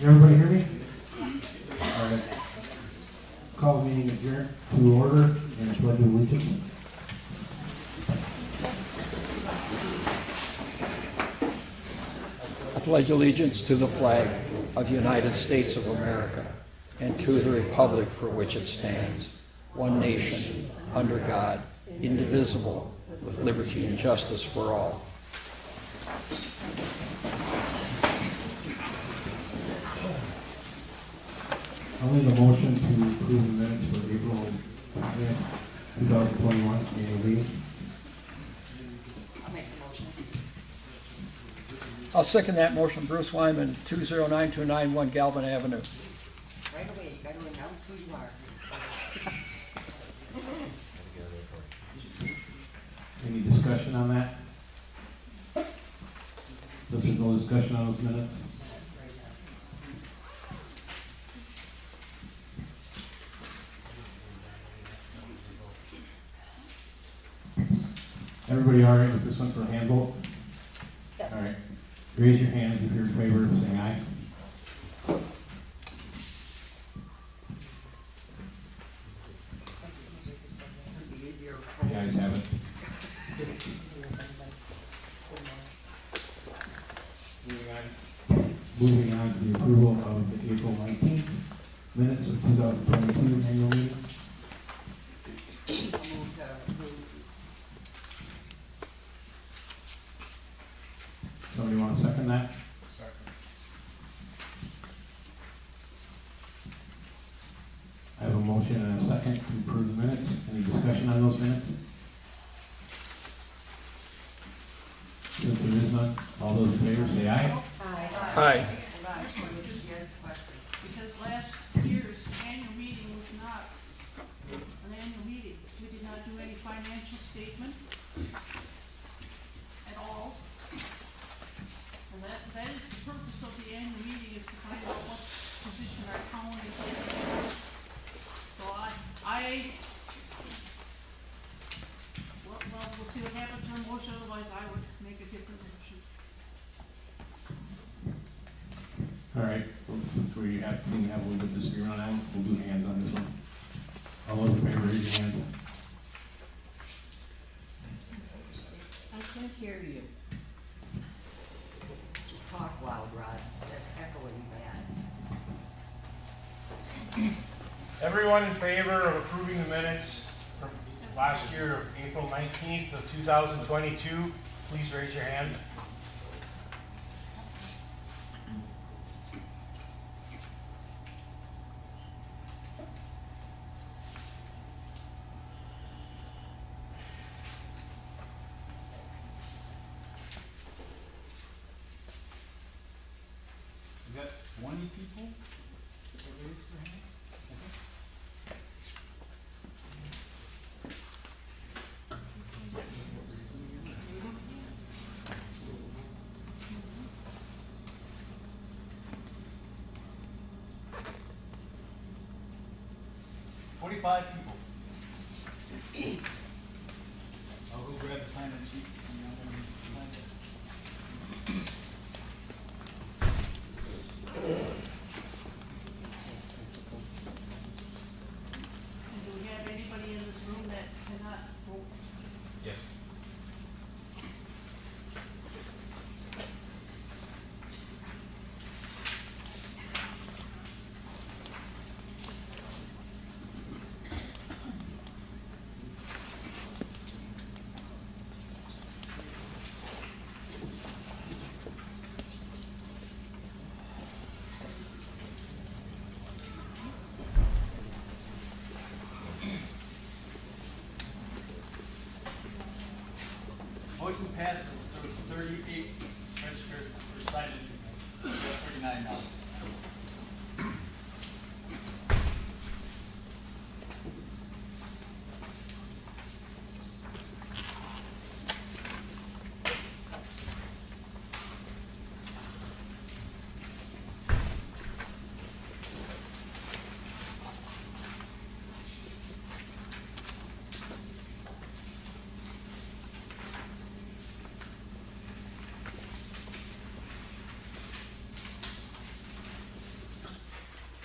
Everybody hear me? All right. Call the meeting adjourned to order and pledge of allegiance. I pledge allegiance to the flag of the United States of America and to the republic for which it stands, one nation, under God, indivisible, with liberty and justice for all. I'll need a motion to approve the minutes for April 2021 annual meeting. I'll make the motion. I'll second that motion. Bruce Wyman, 209-291 Galvin Avenue. Right away, you gotta announce who you are. Any discussion on that? If there's no discussion on those minutes? Everybody all right with this one for a hand vote? Yep. All right. Raise your hands if you're in favor of saying aye. It'd be easier. You guys have it. Moving on to the approval of the April 19th minutes of 2022 annual meeting. I'll move to approve. Somebody want to second that? Second. I have a motion and a second to approve the minutes. Any discussion on those minutes? Since there is none, all those in favor say aye. Aye. Hold on, you had a question. Because last year's annual meeting was not an annual meeting. We did not do any financial statement at all. And that is the purpose of the annual meeting, is to find out what position our town is in. So we'll see what happens for a motion, otherwise I would make a different motion. All right, well, since we have seen have a little bit of disagreement on that, we'll do hands on this one. All those in favor, raise your hand. I can't hear you. Just talk loud, Rod. That's echoing bad. Everyone in favor of approving the minutes from last year of April 19th of 2022, please raise your hand. Is that 20 people that raised their hand? Okay. 45 people. I'll go grab the sign-in sheet and I'm gonna sign it. And do we have anybody in this room that cannot vote? Yes. Motion passes. There was 38 registered for signing. 39 now.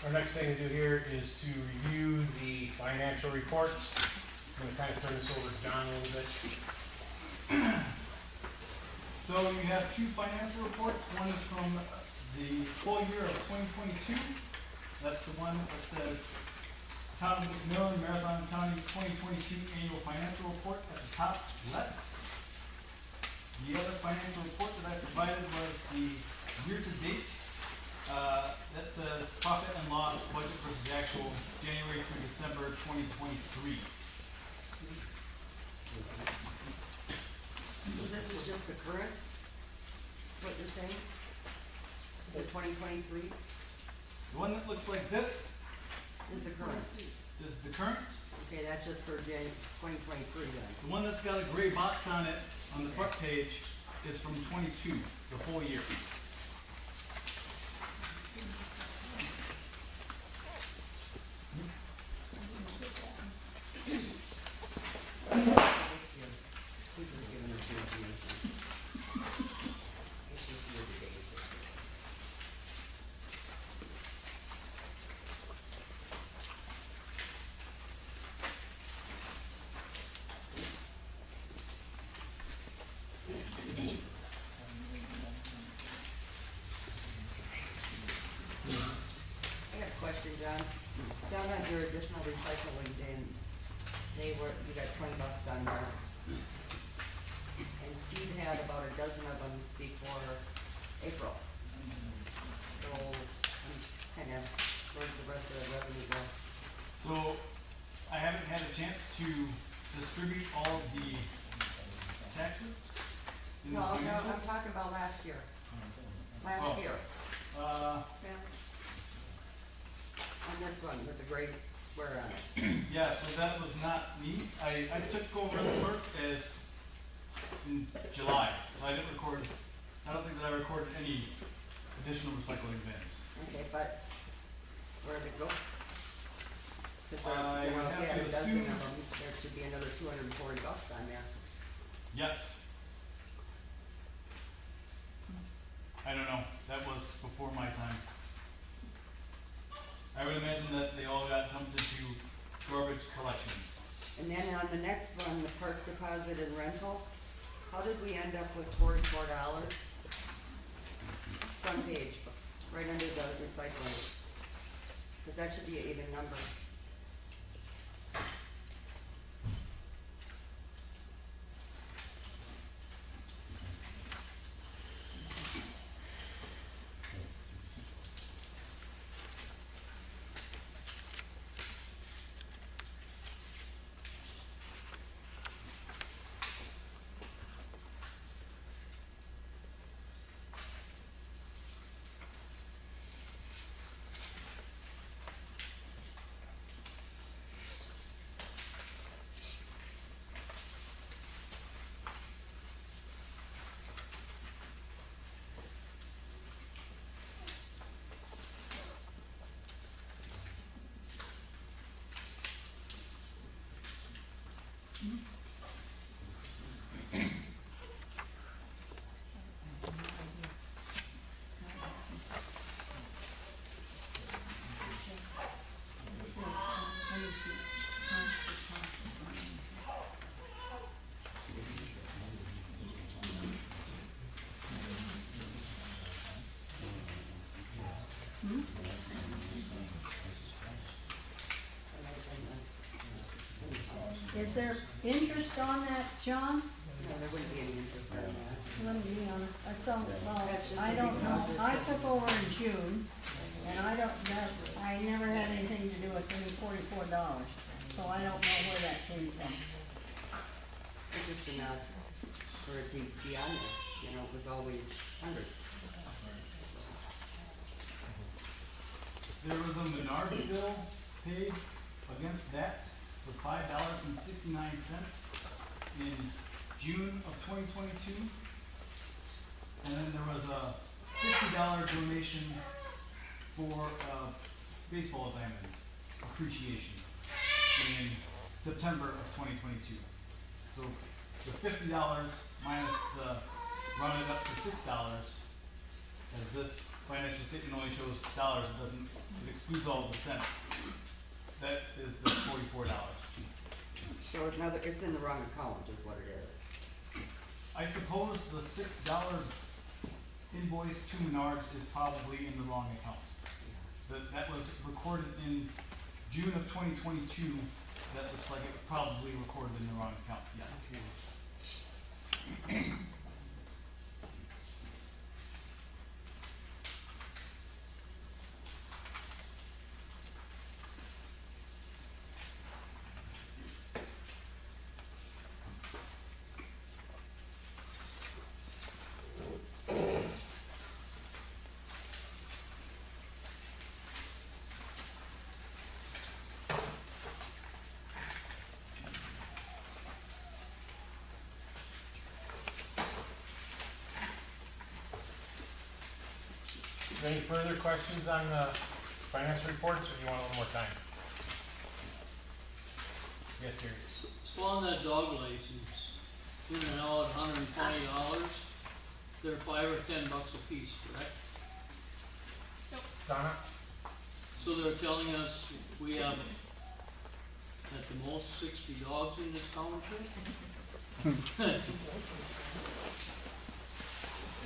our next thing to do here is to review the financial reports. I'm gonna kind of turn this over to John a little bit. So you have two financial reports. One is from the full year of 2022. That's the one that says Town of McMillan, Marathon County 2022 Annual Financial Report at the top left. The other financial report that I provided was the year-to-date. That says profit and loss, budget versus actual, January through December 2023. So this is just the current, what you're saying? The 2023 The one that looks like this is the current. is the current. Okay, that's just for 2023 then. The one that's got a gray box on it on the front page is from 22, the whole year. This year, we're just giving us the information. It's just year to date. I got a question, John. Down on your additional recycling bins, you got $20 on there. And Steve had about a dozen of them before April. So I'm kinda, where's the rest of the revenue go? So I haven't had a chance to distribute all of the taxes in the No, financial. I'm talking about last year. Oh. Last year, Uh, on this one with the gray square on it. yeah, so that was not me. I took over the work as in July, so I didn't record, I don't think that I recorded any additional recycling bins. Okay, but where'd it go? Cause I there, would if have you had to a dozen of assume- them, there should be another $240 on there. Yes. I don't know, that was before my time. I would imagine that they all got dumped into garbage collection. And then on the next one, the park deposit and rental, how did we end up with $44? Front page, right under the recycling. Cause that should be an even number. Is there interest on that, John? No, there wouldn't be any interest on that. Let me, that's all, well, That's just I a don't know, deposit. I took over in June, and I never had anything to do with any $44, so I don't know where that came from. It's just enough for it to be on there, you know, it was always hundreds. There was a Menard bill paid against that for $5.69 in June of 2022. And then there was a $50 donation for baseball diamond appreciation in September of 2022. So the $50 minus the run it up to $6 as this financial statement only shows dollars, it doesn't, it excludes all the cents. That is the $44. So it's in the wrong account is what it is. I suppose the $6 invoice to Menards is probably in the wrong account. That was recorded in June of 2022. That looks like it was probably recorded in the wrong account, yes. Any further questions on the financial reports, or do you want a little more time? Yes, here. So on that dog license, in and out $120, they're $5 or $10 a piece, correct? Donna? So they're telling us we have at the most 60 dogs in this township?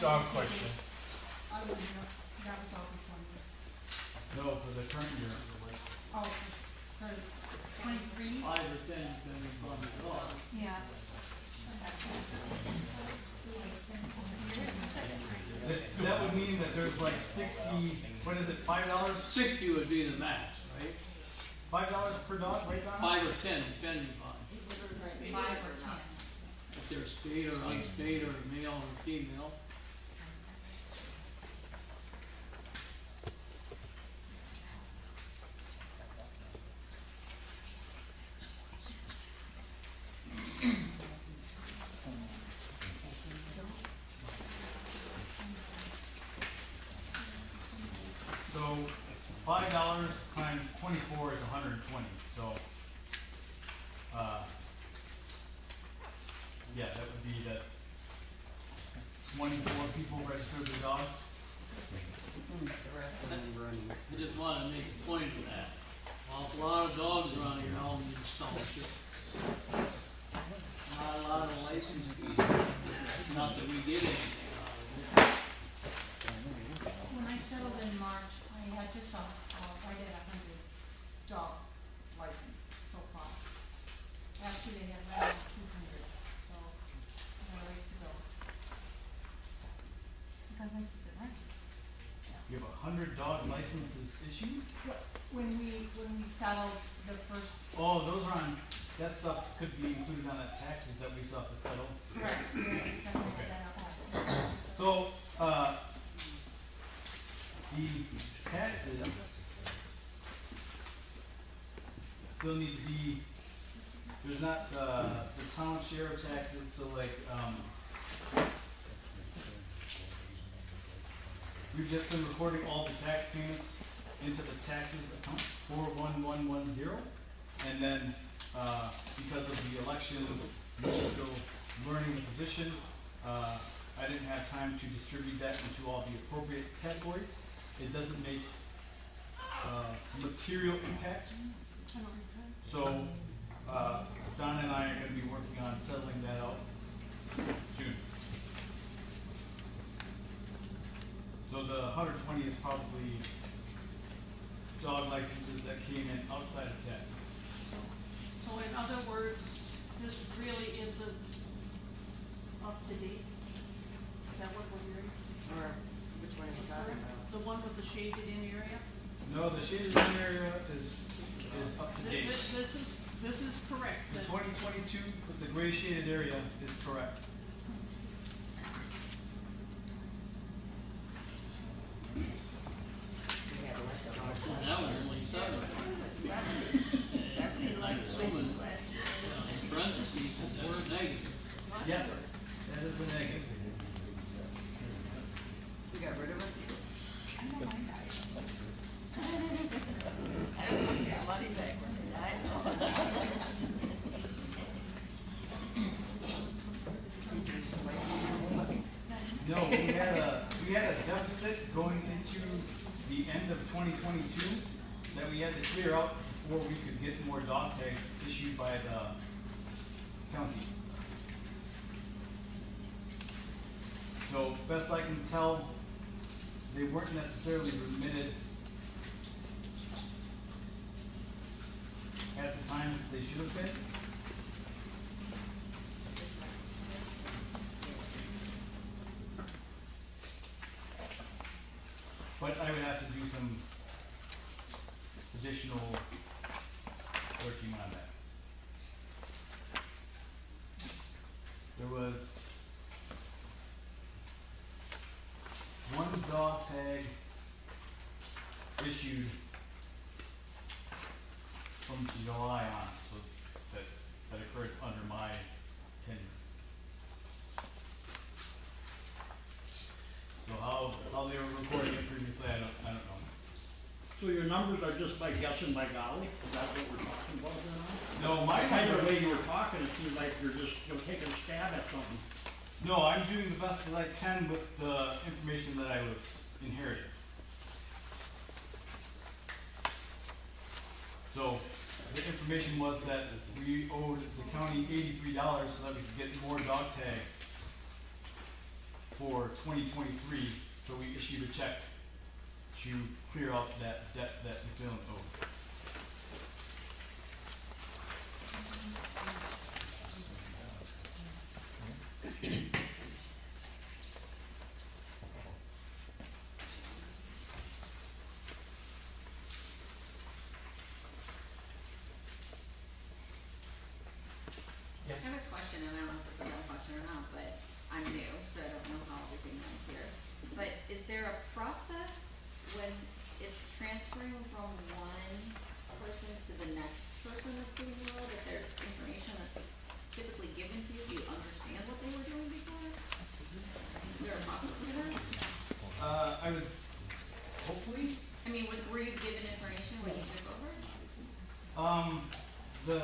Dog question. I would know, that was all before me. No, for the current year. Oh, for 23? 5 or 10 depending upon the dog. Yeah. That would mean that there's like 60, what is it, $5? 60 would be the max, right? $5 per dog, right, Donna? 5 or 10 depending upon 5 or 10. if they're spayed or unspayed or male or female. So $5 times 24 is 120. So, yeah, that would be that 24 people registered their dogs. The rest of them running. I just want to make a point of that. Awful lot of dogs around here now in this township. Not a lot of license fees. Not that we did anything out of it. When I settled in March, I had just right at 100 dog license so far. Actually, they had right at 200, so I have a ways to go. So that license is right. You have 100 dog licenses issued? When we settled the first, Oh, those are on, that stuff could be included on the taxes that we still have to settle. correct, we settled Okay. that up. So, the taxes still need to be, there's not, the town share of taxes, so like, we've just been recording all the tax payments into the taxes account, 41110. And then, because of the elections, we're still learning the position. I didn't have time to distribute that into all the appropriate categories. It doesn't make material impact. So Donna and I are going to be working on settling that out soon. So the 120 is probably dog licenses that came in outside of taxes. So in other words, this really isn't up to date? Is that what we're hearing? Or which one are you talking about? The one with the shaded in area? No, the shaded zone area is up to date. This is correct. The then. 2022 with the gray shaded area is correct. We had less dogs And last that year. was only 7. Seventy I'm assuming, licenses. in parentheses, that's negative. Yes, that is a negative. We got rid of it? I know I got I don't want that money back, I know. end of 2022 that we had to clear out before we could get more dog tags issued by the county. So best I can tell, they weren't necessarily remitted at the times that they should have been. But I would have to do some additional searching on that. There was one dog tag issued from July on, so that occurred under my tenure. So how they were recording it previously, I don't know. So your numbers are just by guessing by golly? Is that what we're talking about here now? No, my Kind of the number, way you were talking, it seems like you're just, taking a stab at something. no, I'm doing the best that I can with the information that I was inherited. So the information was that we owed the county $83 so that we could get more dog tags for 2023. So we issued a check to clear out that debt that McMillan owed. I have a question, and I don't know if this is a question or not, but I'm new, so I don't know how everything runs here. But is there a process when it's transferring from one person to the next person that's doing the road, if there's information that's typically given to you so you understand what they were doing before? Is there a process for that? I would, hopefully, I mean, were you given information when you took over? the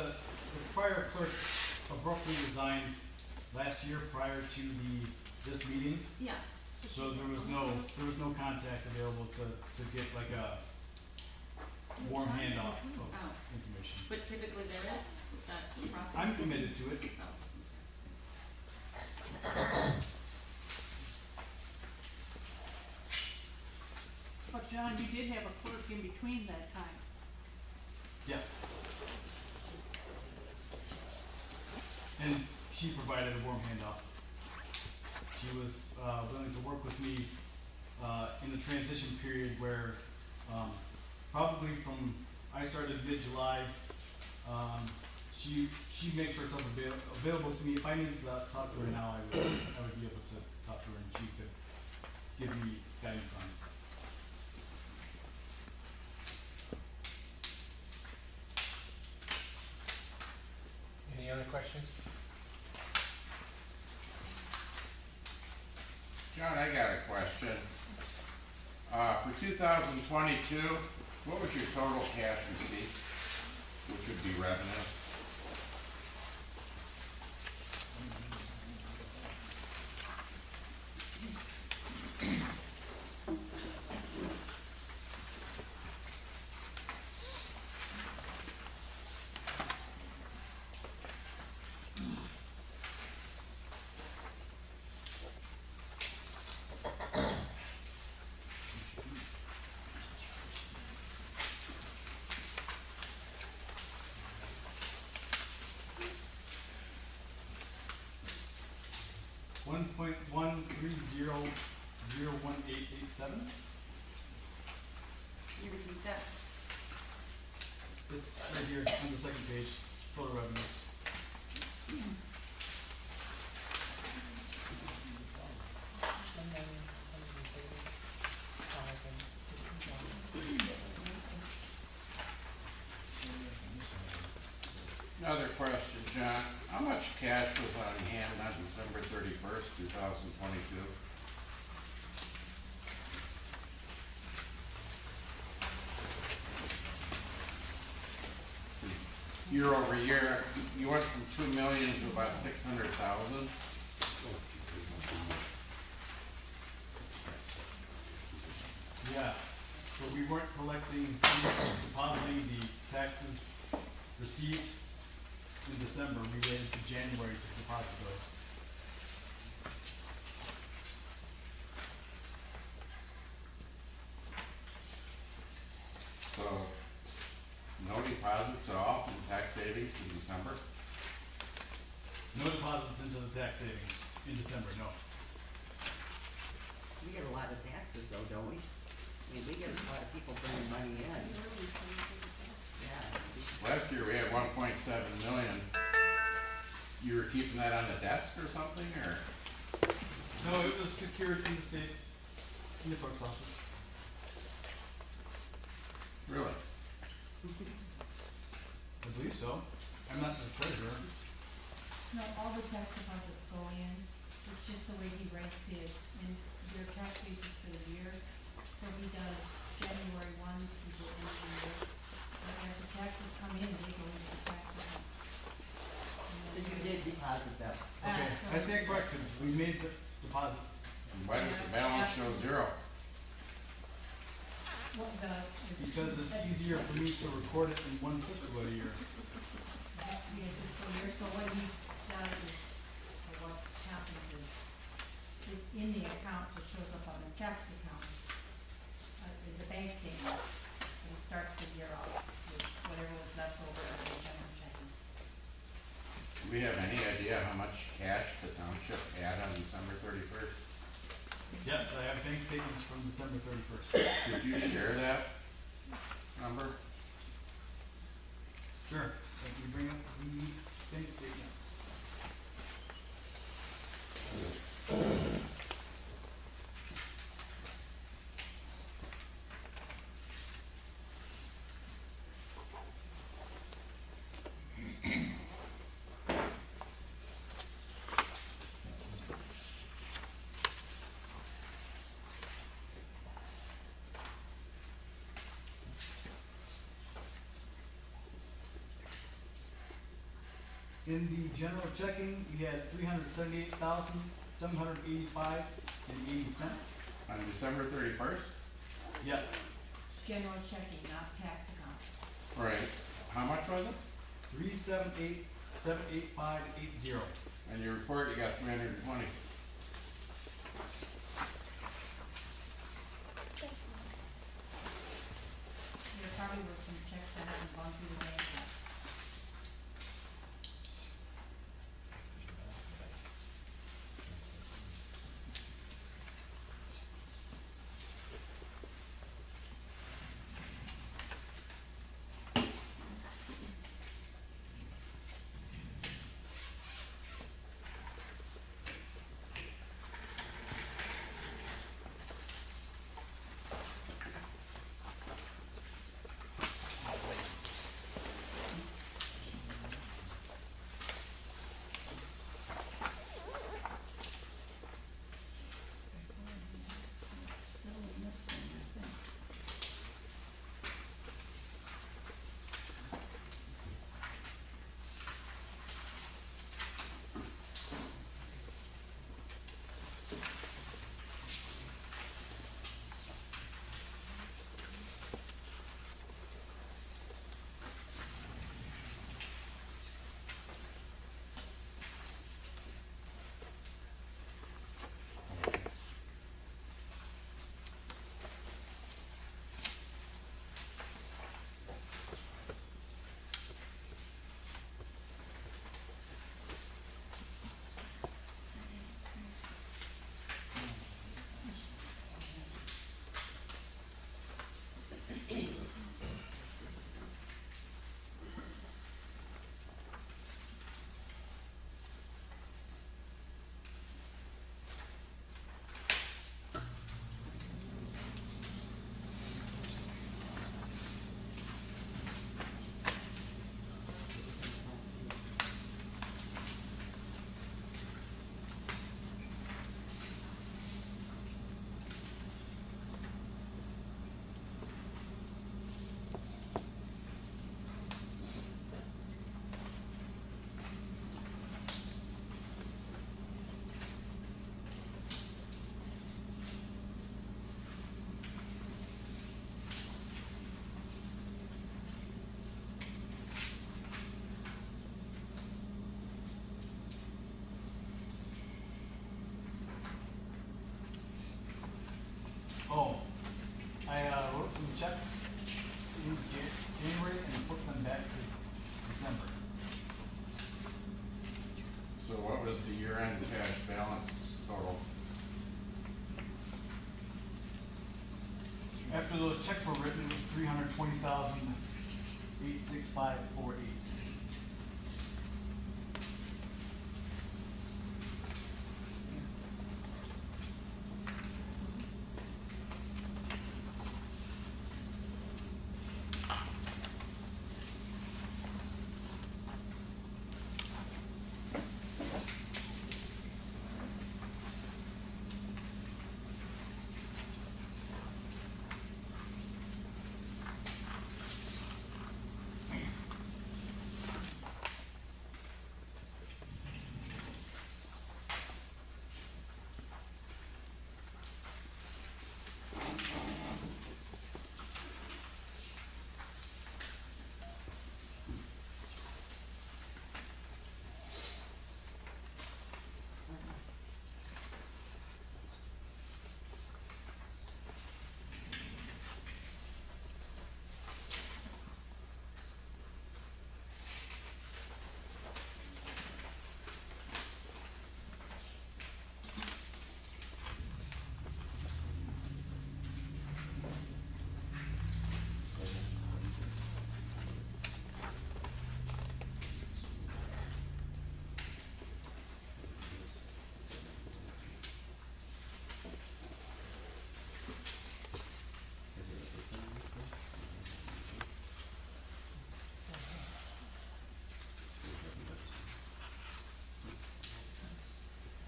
prior clerk abruptly resigned last year prior to this meeting. Yeah. So there was no contact available to get like a warm handoff of Oh. information. But typically there is that the process? I'm committed to it. Oh. But John, you did have a clerk in between that time. Yes. And she provided a warm handoff. She was willing to work with me in the transition period where probably from, I started mid-July, she makes herself available to me. If I needed to talk to her now, I would be able to talk to her and she could give me guidance on it. Any other questions? John, I got a question. For 2022, what was your total cash receipt, which would be revenue? $1.130018887. You repeat that? It's right here on the second page, total revenues. Another question, John. How much cash was on hand on December 31st, 2022? Year over year, you went from 2 million to about 600,000. Yeah. but we weren't depositing the taxes received in December. We waited to January to deposit those. So, no deposits at all from tax savings in December? No deposits into the tax savings in December, no. We get a lot of taxes though, don't we? I mean, we get a lot of people bringing money in. Yeah. Last year we had 1.7 million. You were keeping that on the desk or something, or? No, it was secured in the safe, in the clerk's office. Really? I believe so. I'm not the treasurer. No, all the tax deposits go in, it's just the way he ranks his, and their tax basis for the year. So he does January 1 through the end of the year. And as the taxes come in, they go into the tax account. So you did deposit them. Okay, I stand corrected. We made the deposits. Why does the balance show zero? What Because it's easier for me to record it in one fiscal year. fiscal year, so what he does is, or what happens is, it's in the account, so it shows up on the tax account, is a bank statement, and he starts the year off with whatever was left over in the general checking. Do we have any idea how much cash the township had on December 31st? Yes, I have bank statements from December 31st. Could you share that number? Sure. Let me bring up the bank statements. In the general checking, we had $378,785.80. On December 31st? Yes, General checking, not tax account. Right. How much was it? 378,785.80. On your report, you got 320. There probably were some checks that haven't gone through the bank yet. checks in January and put them back to December. So what was the year-end cash balance total? After those checks were written, it was $320,865.48.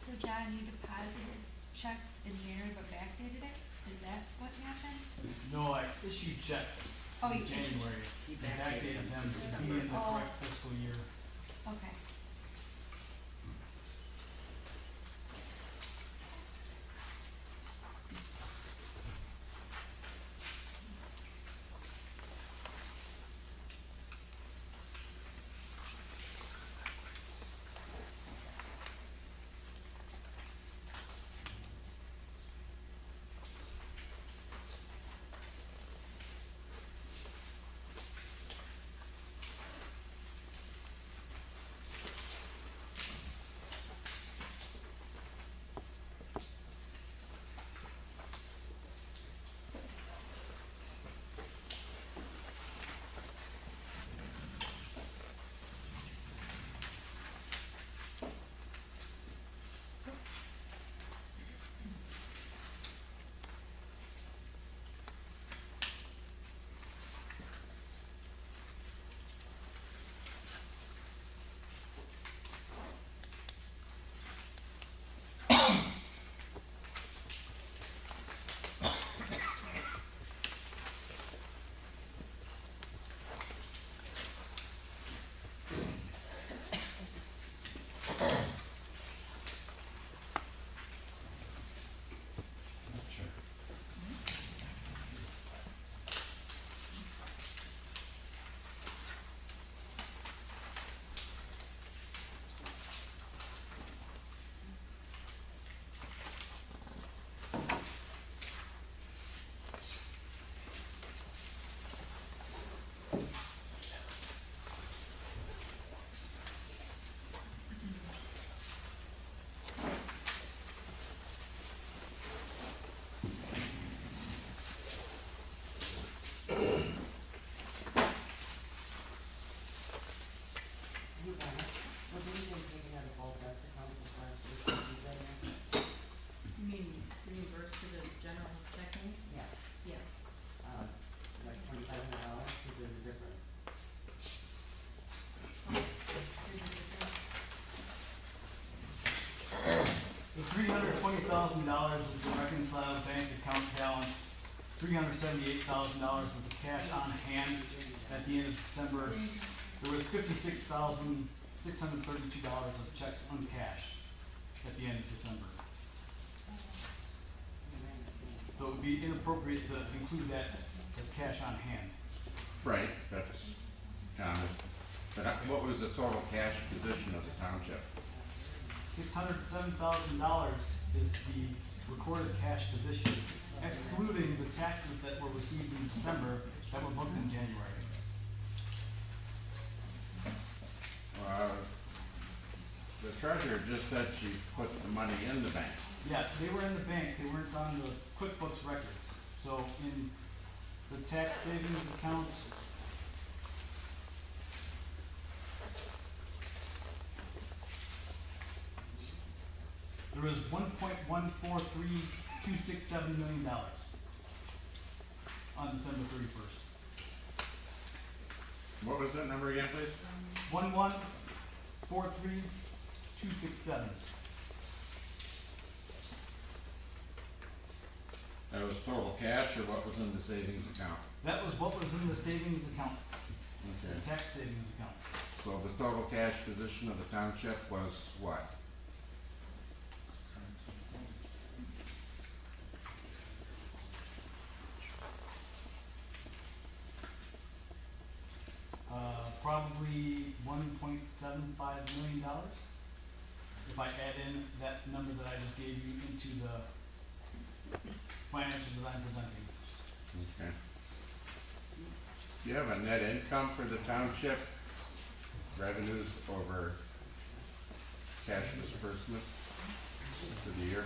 So John, you deposited checks in January but backdated it? Is that what happened? No, I issued checks Oh, in you issued- January, He and backdated backdated them to be December. in the Oh. correct fiscal year. Okay. $320,000 of the reconciled bank account balance, $378,000 of the cash on hand at the end of December. There was $56,632 of checks uncashed at the end of December. So it would be inappropriate to include that as cash on hand. Right, that's common. But what was the total cash position of the township? $607,000 is the recorded cash position excluding the taxes that were received in December that were booked in January. The treasurer just said she put the money in the bank. Yeah, they were in the bank, they weren't on the QuickBooks records. So in the tax savings account, there was $1.143267 million on December 31st. What was that number again, please? 1143267. That was total cash or what was in the savings account? That was what was in the savings account, Okay. the tax savings account. So the total cash position of the township was what? Probably $1.75 million. If I add in that number that I just gave you into the financials that I'm presenting. Okay. Do you have a net income for the township? Revenues over cash disbursement for the year?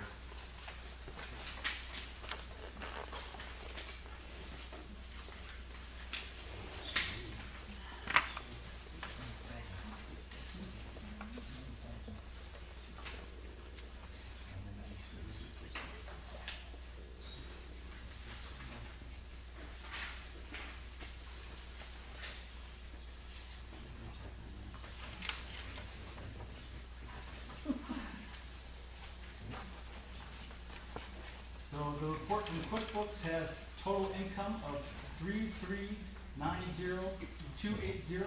So the report from QuickBooks has total income of $3,390,280.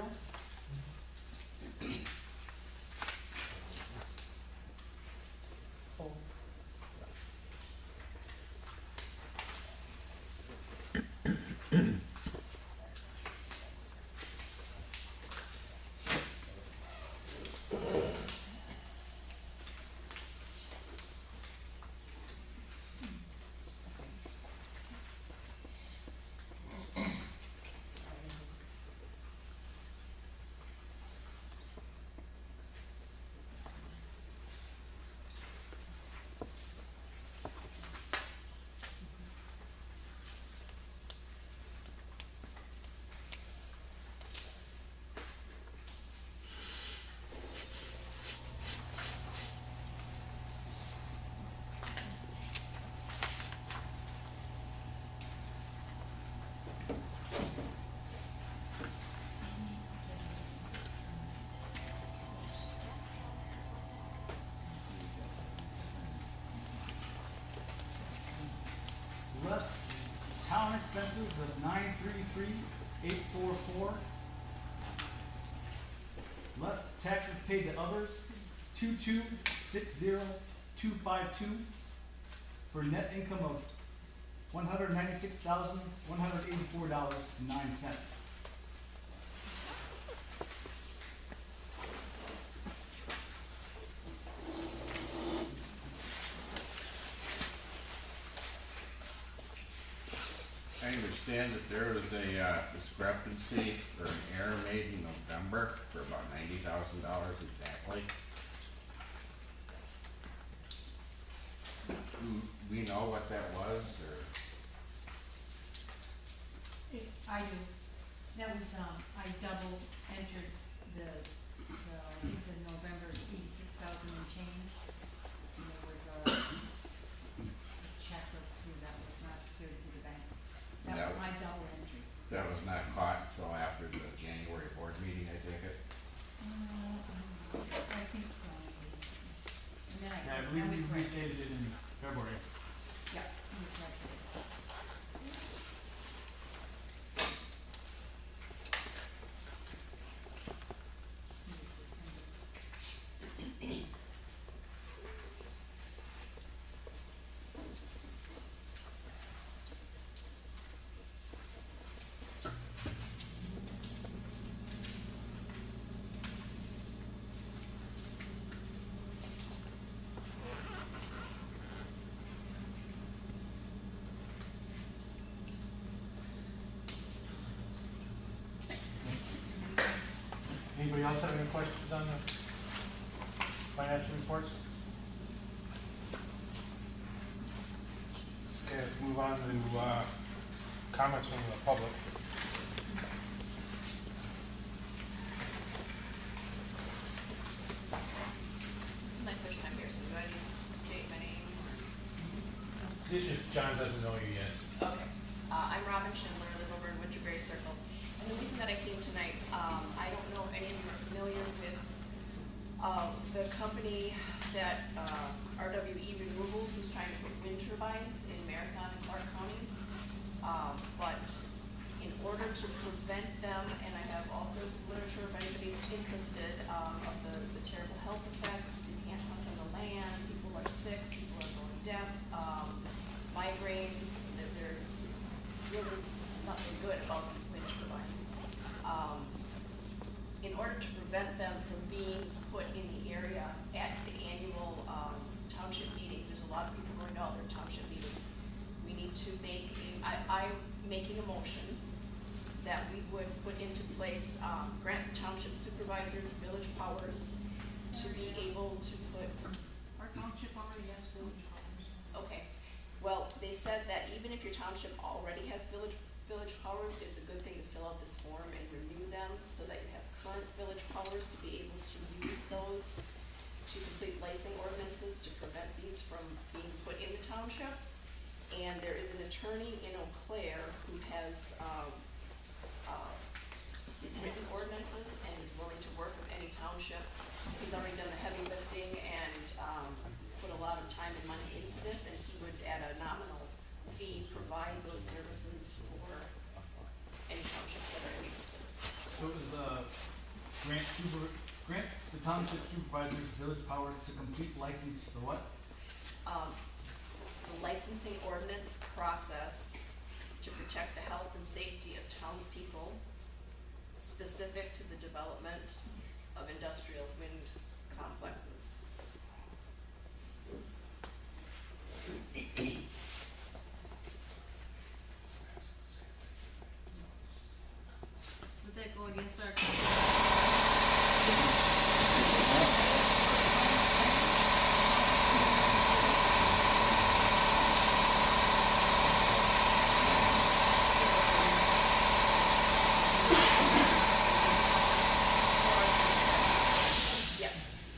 Less town expenses of $933,844. Less taxes paid to others, $22,60252, for a net income of $196,184.09. I understand that there was a discrepancy or an error made in November for about $90,000 exactly. Do we know what that was, or? I do. That was, I double entered the November 86,000 and change. And there was a check or two that was not cleared to the bank. That was my double entry. That was not caught until after the January board meeting, I take it? I think so. And then Yeah, I believe we restated it in February. Yeah, he was right there. He was December. Anybody else have any questions on the financial reports? Okay, let's move on to comments from the public. This is my first time here, so do I need to state my name? If John doesn't know you yet. Okay. I'm Robin Schindler, I live over in Winterberry Circle. And the reason that I came tonight, I don't know if any of you are familiar with the company that RWE Renewables was trying to put wind turbines in Marathon and Clark counties. But in order to prevent them, and I have all sorts of literature if anybody's interested, of the terrible health effects, you can't hunt on the land, people are sick, people are going deaf, migraines, that there's really nothing good about these wind turbines. In order to prevent them from being put in the area at the annual township meetings, there's a lot of people going to all their township meetings. We need to make I'm making a motion that we would put into place, grant township supervisors, village powers to be able to put. Our township already has village powers. Okay, well, they said that even if your township already has village powers, it's a good thing to fill out this form and renew them so that you have current village powers to be able to use those to complete licensing ordinances to prevent these from being put in the township. And there is an attorney in Eau Claire who has written ordinances and is willing to work with any township. He's already done the heavy lifting and put a lot of time and money into this, and he would, at a nominal fee, provide those services for any townships that are interested. So is grant the township supervisors village power to complete license for what? The licensing ordinance process to protect the health and safety of townspeople, specific to the development of industrial wind complexes. Would that go against our?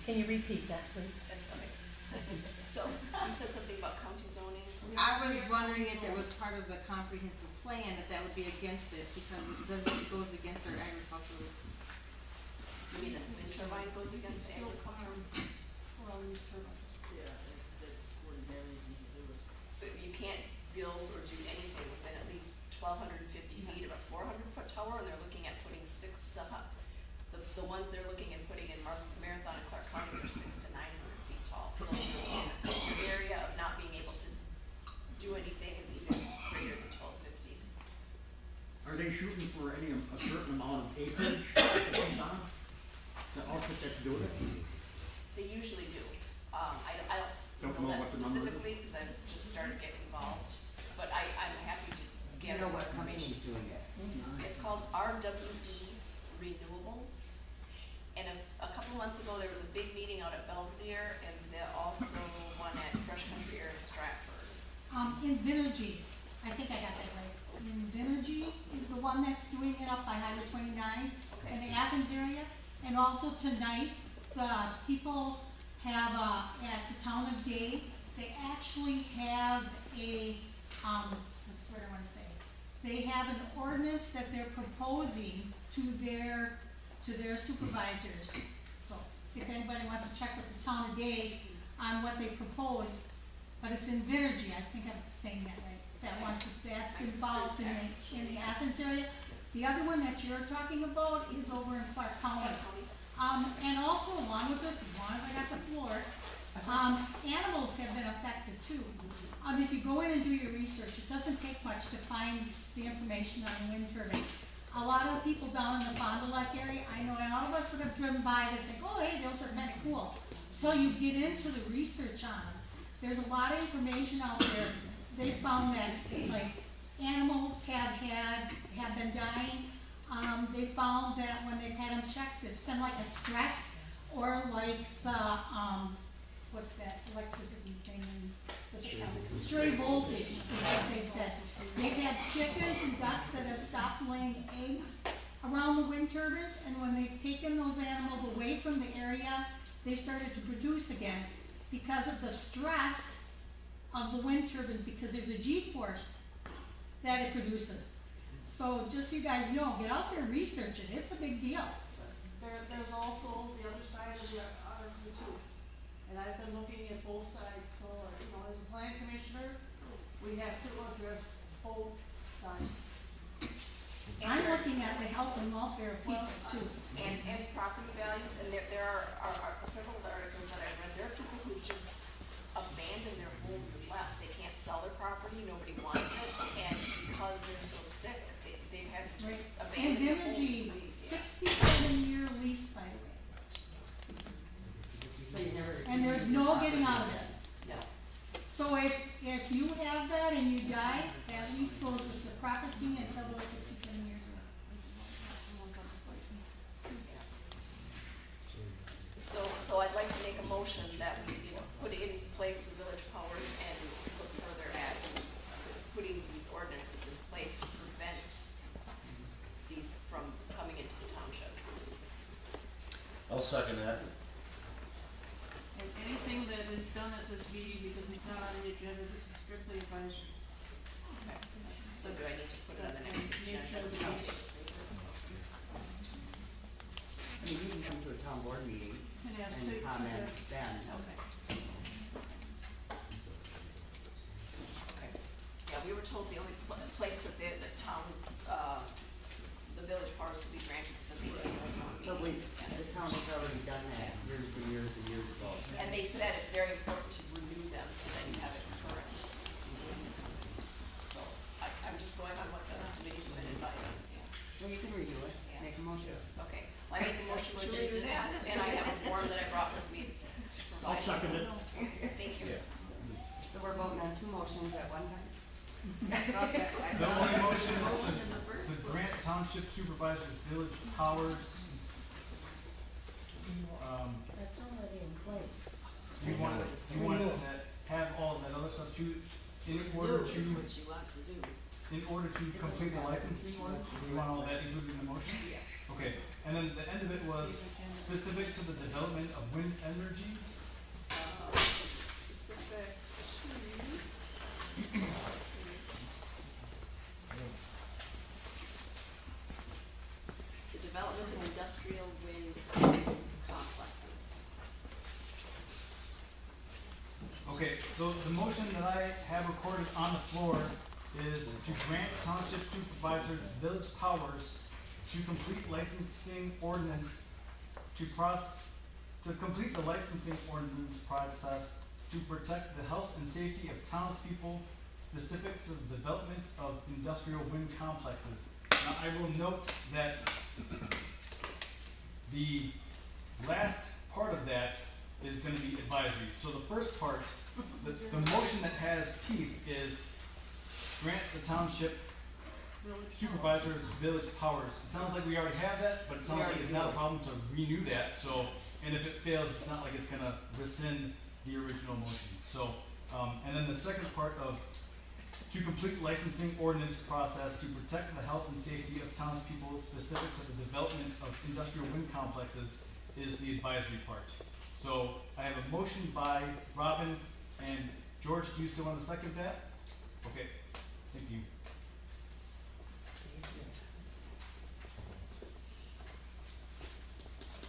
Can you repeat that, please? Yes, okay. So, you said something about county zoning? I was wondering if it was part of the comprehensive plan, if that would be against it, because it goes against our agricultural. You mean the wind turbine goes against Still agriculture? for all these turbines. But you can't build or do anything within at least 1,250 feet of a 400-foot tower, and they're looking at putting six, the ones they're looking at putting in Marathon and Clark counties are 600 to 900 feet tall. So the area of not being able to do anything is even greater than 1,250. Are they shooting for a certain amount of acreage to come down? The outfit that's doing it? They usually do. I don't know that specifically because I've just started getting involved, but I'm happy to gather what information. It's called RWE Renewables. And a couple months ago, there was a big meeting out at Belvedere, and also one at Fresh Country Air in Stratford. Invinergy, I think I got that right. Invinergy is the one that's doing it up by Highway 29 in the Athens area. And also tonight, the people have, at the town of Dade, they actually have a, what's what I want to say? They have an ordinance that they're proposing to their supervisors. So if anybody wants to check with the town of Dade on what they propose, but it's Invinergy, I think I'm saying that right. That's involved in the Athens area. The other one that you're talking about is over in Clark County. And also along with this, as long as I got the floor, animals have been affected too. If you go in and do your research, it doesn't take much to find the information on wind turbine. A lot of the people down in the Fond du Lac area, I know, and all of us that have driven by, they think, oh, hey, those are kind of cool. Until you get into the research on them, there's a lot of information out there. They found that, like, animals have been dying. they found that when they've had them checked, it's been like a stress or like the, what's that electricity thing? What's it called? Stray voltage is what they said. They've had chickens and ducks that have stopped laying eggs around the wind turbines, and when they've taken those animals away from the area, they started to produce again because of the stress of the wind turbines, because there's a G-force that it produces. So just so you guys know, get out there and research it, it's a big deal. There's also the other side of the article too. And I've been looking at both sides, so, you know, as a plan commissioner, we have to address both sides. I'm looking at the health and welfare of people too. And property values, and there are several articles that I read, there are people who just abandon their homes and left. They can't sell their property, nobody wants it, and because they're so sick, they've had to just And abandon their homes. Energy, and leave. 67-year lease, by the way. So you never. And there's no getting out of it. No. So if you have that and you die, that lease goes with the property until those 67 years are up. So I'd like to make a motion that we, you know, put in place the village powers and look further at putting these ordinances in place to prevent these from coming into the township. I'll second that. And anything that is done at this meeting, because it's not on the agenda, this is strictly advisory. Okay. So do I need to put it on the next Make sure agenda? that we- I mean, you can come to a town board meeting And ask and to- comment then. Okay. Okay. Yeah, we were told the only place that the town, the village powers could be granted is at the annual town But meeting. the town has already done that years and years and years ago. And they said it's very important to renew them so that you have it current to these companies. So I'm just going on what the committee's been advising, yeah. Well, you can review it, make a motion. Okay, I make a motion to renew that, and I have a form that I brought with me. to provide. I'll second it. Thank you. So we're voting on two motions at one time? The only motion is to grant township supervisors village powers. That's already in place. You want to have all that other stuff to, in order to, What she wants to do. in order to complete the licensing ordinance? You want all that included in the motion? Yes. Okay, and then the end of it was specific to the development of wind energy. Specific to. The development of industrial wind complexes. Okay, so the motion that I have recorded on the floor is to grant township supervisors village powers to complete licensing ordinance, to complete the licensing ordinance process to protect the health and safety of townspeople specific to the development of industrial wind complexes. Now, I will note that the last part of that is gonna be advisory. So the first part, the motion that has teeth is grant the township supervisors village powers. It sounds like we already have that, but it sounds like it's not a problem to renew that, so, and if it fails, it's not like it's gonna rescind the original motion. So, and then the second part of to complete licensing ordinance process to protect the health and safety of townspeople specific to the development of industrial wind complexes is the advisory part. So I have a motion by Robin and George. Do you still want to second that? Okay, thank you.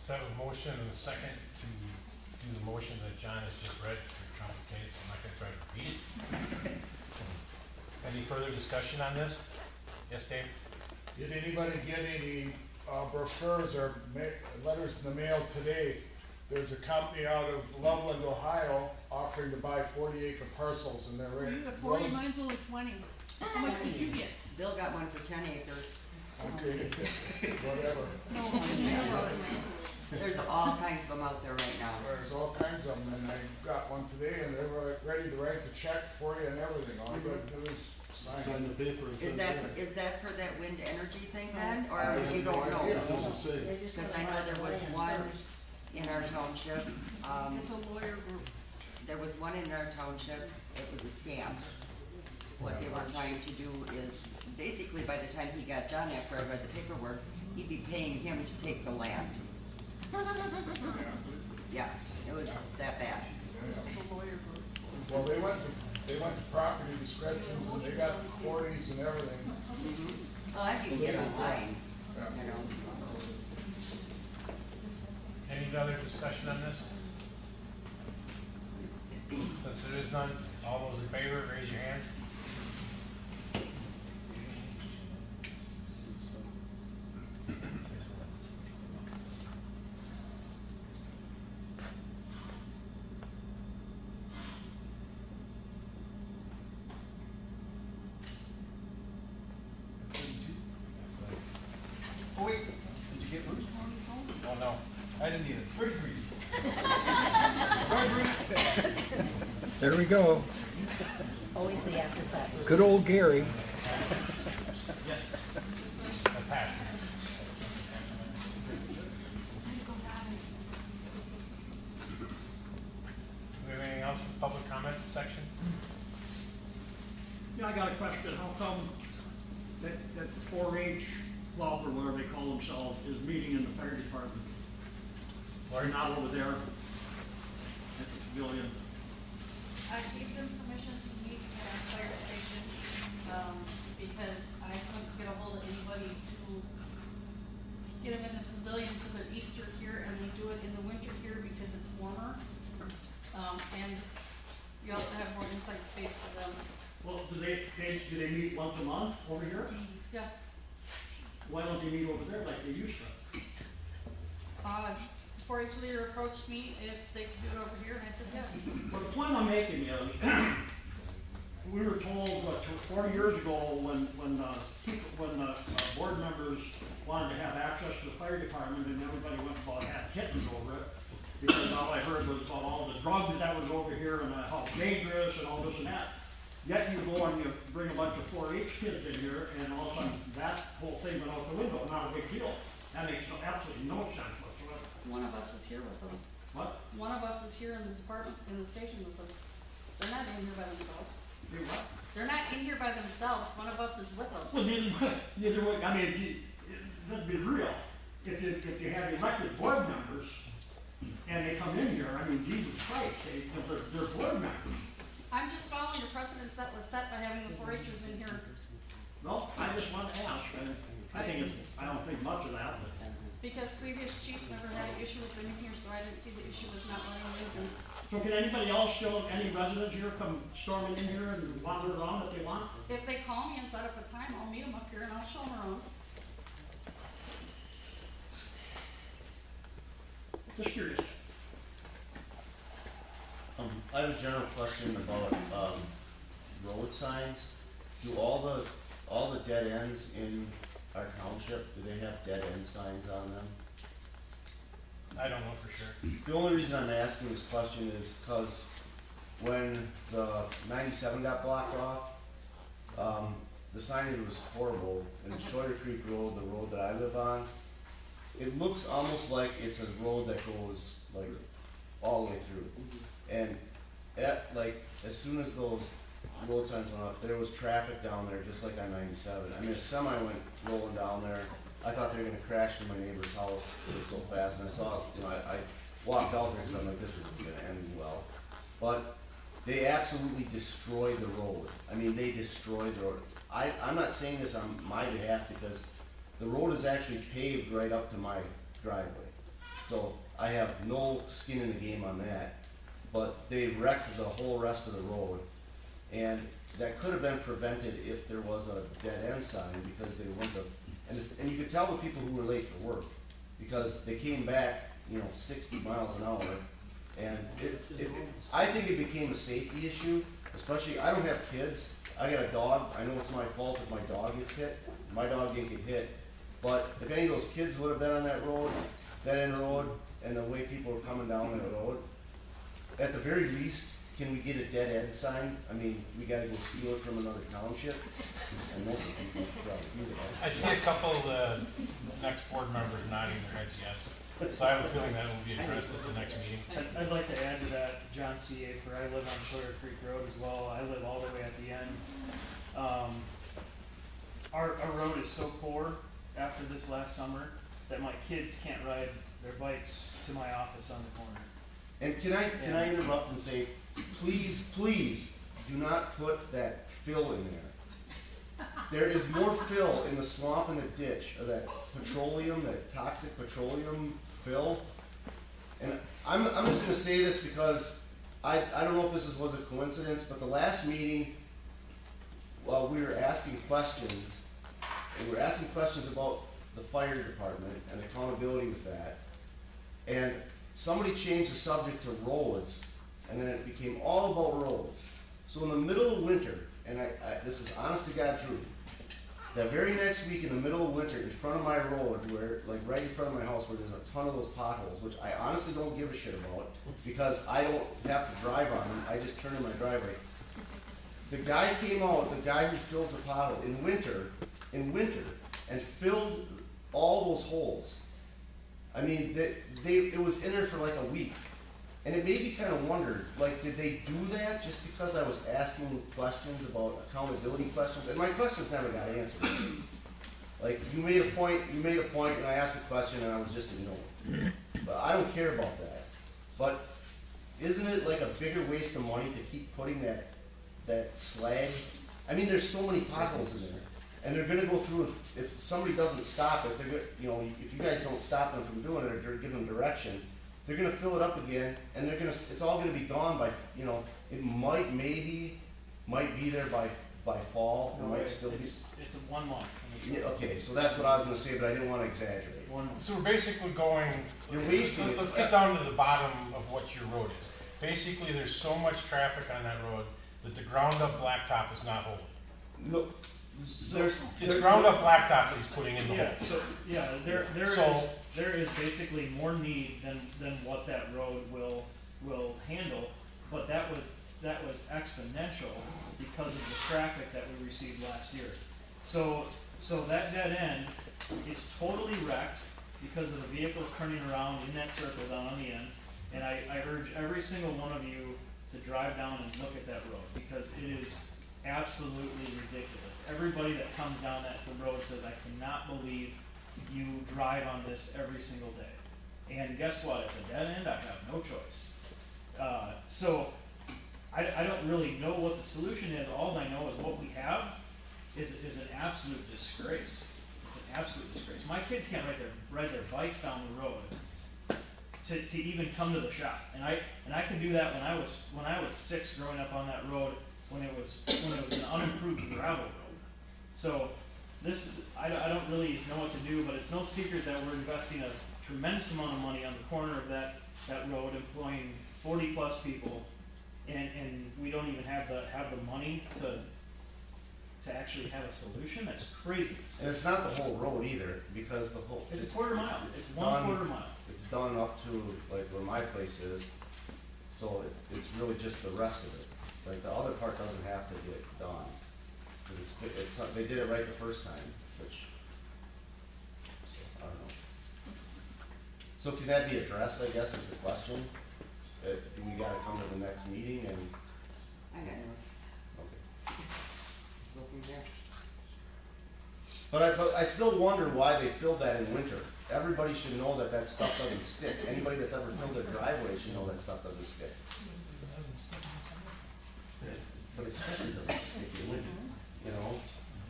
So I have a motion and a second to do the motion that John has just read. It's very complicated, so I'm not gonna try to repeat it. Any further discussion on this? Yes, Dave? Did anybody get any brochures or letters in the mail today? There's a company out of Loveland, Ohio, offering to buy 40-acre parcels, and they're ready. You got 40, mine's only 20. How much did you get? Bill got one for 10 acres. Okay, whatever. There's all kinds of them out there right now. There's all kinds of them, and I got one today, and they're ready to write the check for you and everything. All you gotta do is sign the paper and Is send that, it in. is that for that wind energy thing then, or you No don't know? idea, it doesn't say. They just Cause wanna I know buy there the was land one first. in our township, It's a lawyer group. there was one in our township, it was a scam. What they were trying to do is, basically by the time he got done, after I read the paperwork, he'd be paying him to take the land. Yeah, it was that bad. It's a lawyer group. Well, they went to property descriptions and they got the 40s and everything. Well, I can get online, Yeah. you know. Any other discussion on this? Since there is none, all those in favor, raise your hands. Oh wait, did you get Bruce? Oh, no, I didn't either. Where did Bruce? There we go. Always the afterthought. Good old Gary. I passed. Do we have anything else for public comment section? Yeah, I got a question. How come that 4-H club or whatever they call themselves is meeting in the fire department? Or not over there at the pavilion? I gave them permission to meet at our fire station, because I couldn't get a hold of anybody to get them in the pavilion for the Easter here, and we do it in the winter here because it's warmer. And you also have more inside space for them. Well, do they meet once a month over here? Yeah, Why don't they meet over there like they used to? 4-H leader approached me if they could do it over here, and I said yes. Well, the point I'm making is, we were told, 4 years ago, when board members wanted to have access to the fire department, and everybody went about had kittens over it, because all I heard was about all the drugs that was over here, and how dangerous, and all this and that. Yet you go and you bring a bunch of 4-H kids in here, and all of a sudden, that whole thing went out the window, not a big deal. That makes absolutely no sense whatsoever. One of us is here with them. What? One of us is here in the department, in the station with them. They're not in here by themselves. They what? They're not in here by themselves. One of us is with them. Well, neither way, I mean, let's be real. If you have elected board members and they come in here, I mean, Jesus Christ, they're board members. I'm just following the precedence that was set by having the 4-Hers in here. No, I just want to ask, and I don't think much of that, but. Because previous chiefs never had an issue with them in here, so I didn't see the issue was not letting them in. So can anybody else still, any residents here come storming in here and wander around if they want? If they call me and set up a time, I'll meet them up here and I'll show them around. Just curious. I have a general question about, road signs. Do all the dead ends in our township, do they have dead end signs on them? I don't know for sure. The only reason I'm asking this question is because when the 97 got blocked off, the signage was horrible, and Schroeder Creek Road, the road that I live on, it looks almost like it's a road that goes like all the way through. And as soon as those road signs went up, there was traffic down there just like on 97. I mean, a semi went rolling down there. I thought they were gonna crash into my neighbor's house. It was so fast, and I saw, I walked out there because I'm like, this isn't gonna end well. But they absolutely destroyed the road. I mean, they destroyed the road. I'm not saying this on my behalf because the road is actually paved right up to my driveway. So I have no skin in the game on that. But they wrecked the whole rest of the road. And that could have been prevented if there was a dead end sign because they wouldn't have, and you could tell the people who were late for work because they came back, 60 miles an hour. And I think it became a safety issue, especially, I don't have kids, I got a dog, I know it's my fault if my dog gets hit, my dog didn't get hit. But if any of those kids would have been on that road, that end road, and the way people were coming down that road, at the very least, can we get a dead end sign? I mean, we gotta go steal it from another township, and most of the people probably do that. I see a couple of the next board members nodding their heads yes, so I have a feeling that will be addressed at the next meeting. I'd like to add to that, John C. Afer, I live on Sawyer Creek Road as well, I live all the way at the end. Our road is so poor after this last summer that my kids can't ride their bikes to my office on the corner. And can I interrupt and say, please, please, do not put that fill in there. There is more fill in the swamp and the ditch of that petroleum, that toxic petroleum fill. And I'm just gonna say this because I don't know if was a coincidence, but the last meeting, while we were asking questions, and we were asking questions about the fire department and accountability with that, and somebody changed the subject to roads, and then it became all about roads. So in the middle of winter, and this is honest to God true, that very next week in the middle of winter, in front of my road, where, like right in front of my house, where there's a ton of those potholes, which I honestly don't give a shit about, because I don't have to drive on them, I just turn in my driveway. The guy came out, the guy who fills the pothole in winter, and filled all those holes. I mean, it was in there for like a week. And it made me kind of wonder, like, did they do that just because I was asking questions about accountability questions? And my questions never got answered. Like, you made a point, and I asked a question, and I was just ignored. But I don't care about that. But isn't it like a bigger waste of money to keep putting that slag? I mean, there's so many potholes in there. And they're gonna go through, if somebody doesn't stop it, they're gonna, if you guys don't stop them from doing it or give them direction, they're gonna fill it up again, and it's all gonna be gone by, it might be there by fall, it might still be. It's a 1 month. Yeah, okay, so that's what I was gonna say, but I didn't wanna exaggerate. 1 month. So we're basically going, You're wasting it. let's get down to the bottom of what your road is. Basically, there's so much traffic on that road that the ground up blacktop is not holding. No, It's ground up blacktop that he's putting in the hole. Yeah, so there is basically more need than what that road will handle, but that was exponential because of the traffic that we received last year. So that dead end is totally wrecked because of the vehicles turning around in that circle down on the end. And I urge every single one of you to drive down and look at that road because it is absolutely ridiculous. Everybody that comes down that road says, I cannot believe you drive on this every single day. And guess what? It's a dead end. I have no choice. So I don't really know what the solution is. All I know is what we have is an absolute disgrace. It's an absolute disgrace. My kids can't ride their bikes down the road to even come to the shop. And I can do that when I was 6 growing up on that road when it was an unimproved gravel road. So I don't really know what to do, but it's no secret that we're investing a tremendous amount of money on the corner of that road, employing 40 plus people, and we don't even have the money to actually have a solution. That's crazy. And it's not the whole road either, because it's a quarter mile. It's 1/4 mile. It's done up to like where my place is, so it's really just the rest of it. Like the other part doesn't have to get done. They did it right the first time, which, I don't know. So can that be addressed, I guess, is the question? We gotta come to the next meeting and. I got notes. Okay. Go from there. But I still wonder why they filled that in winter. Everybody should know that stuff doesn't stick. Anybody that's ever filled their driveway should know that stuff doesn't stick. But it especially doesn't stick in winter,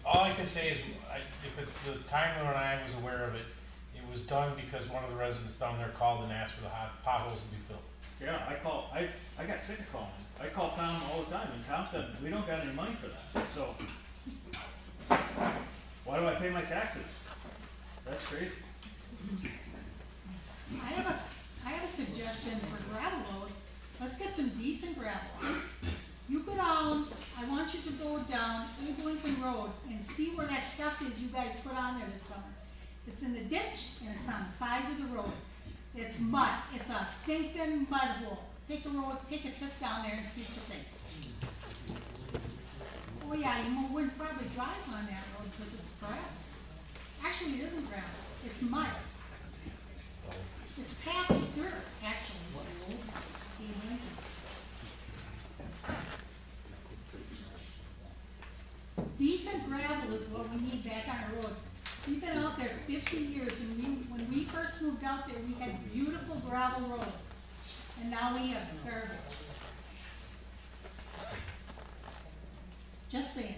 All I can say is, if it's the time when I was aware of it, it was done because one of the residents down there called and asked for the potholes to be filled. Yeah, I got sick of calling. I call Tom all the time, and Tom said, we don't got any money for that. So, why do I pay my taxes? That's crazy. I have a suggestion for gravel road. Let's get some decent gravel. You go down, I want you to go down Old Lincoln Road and see where that stuff is you guys put on there this summer. It's in the ditch and it's on the sides of the road. It's mud. It's a stinking mud hole. take a trip down there and see what you think. Oh yeah, you wouldn't probably drive on that road because it's gravel. Actually, it isn't gravel, it's mud. It's packed with dirt, actually. Decent gravel is what we need back on the road. We've been out there 50 years, and when we first moved out there, we had beautiful gravel roads, and now we have garbage. Just saying.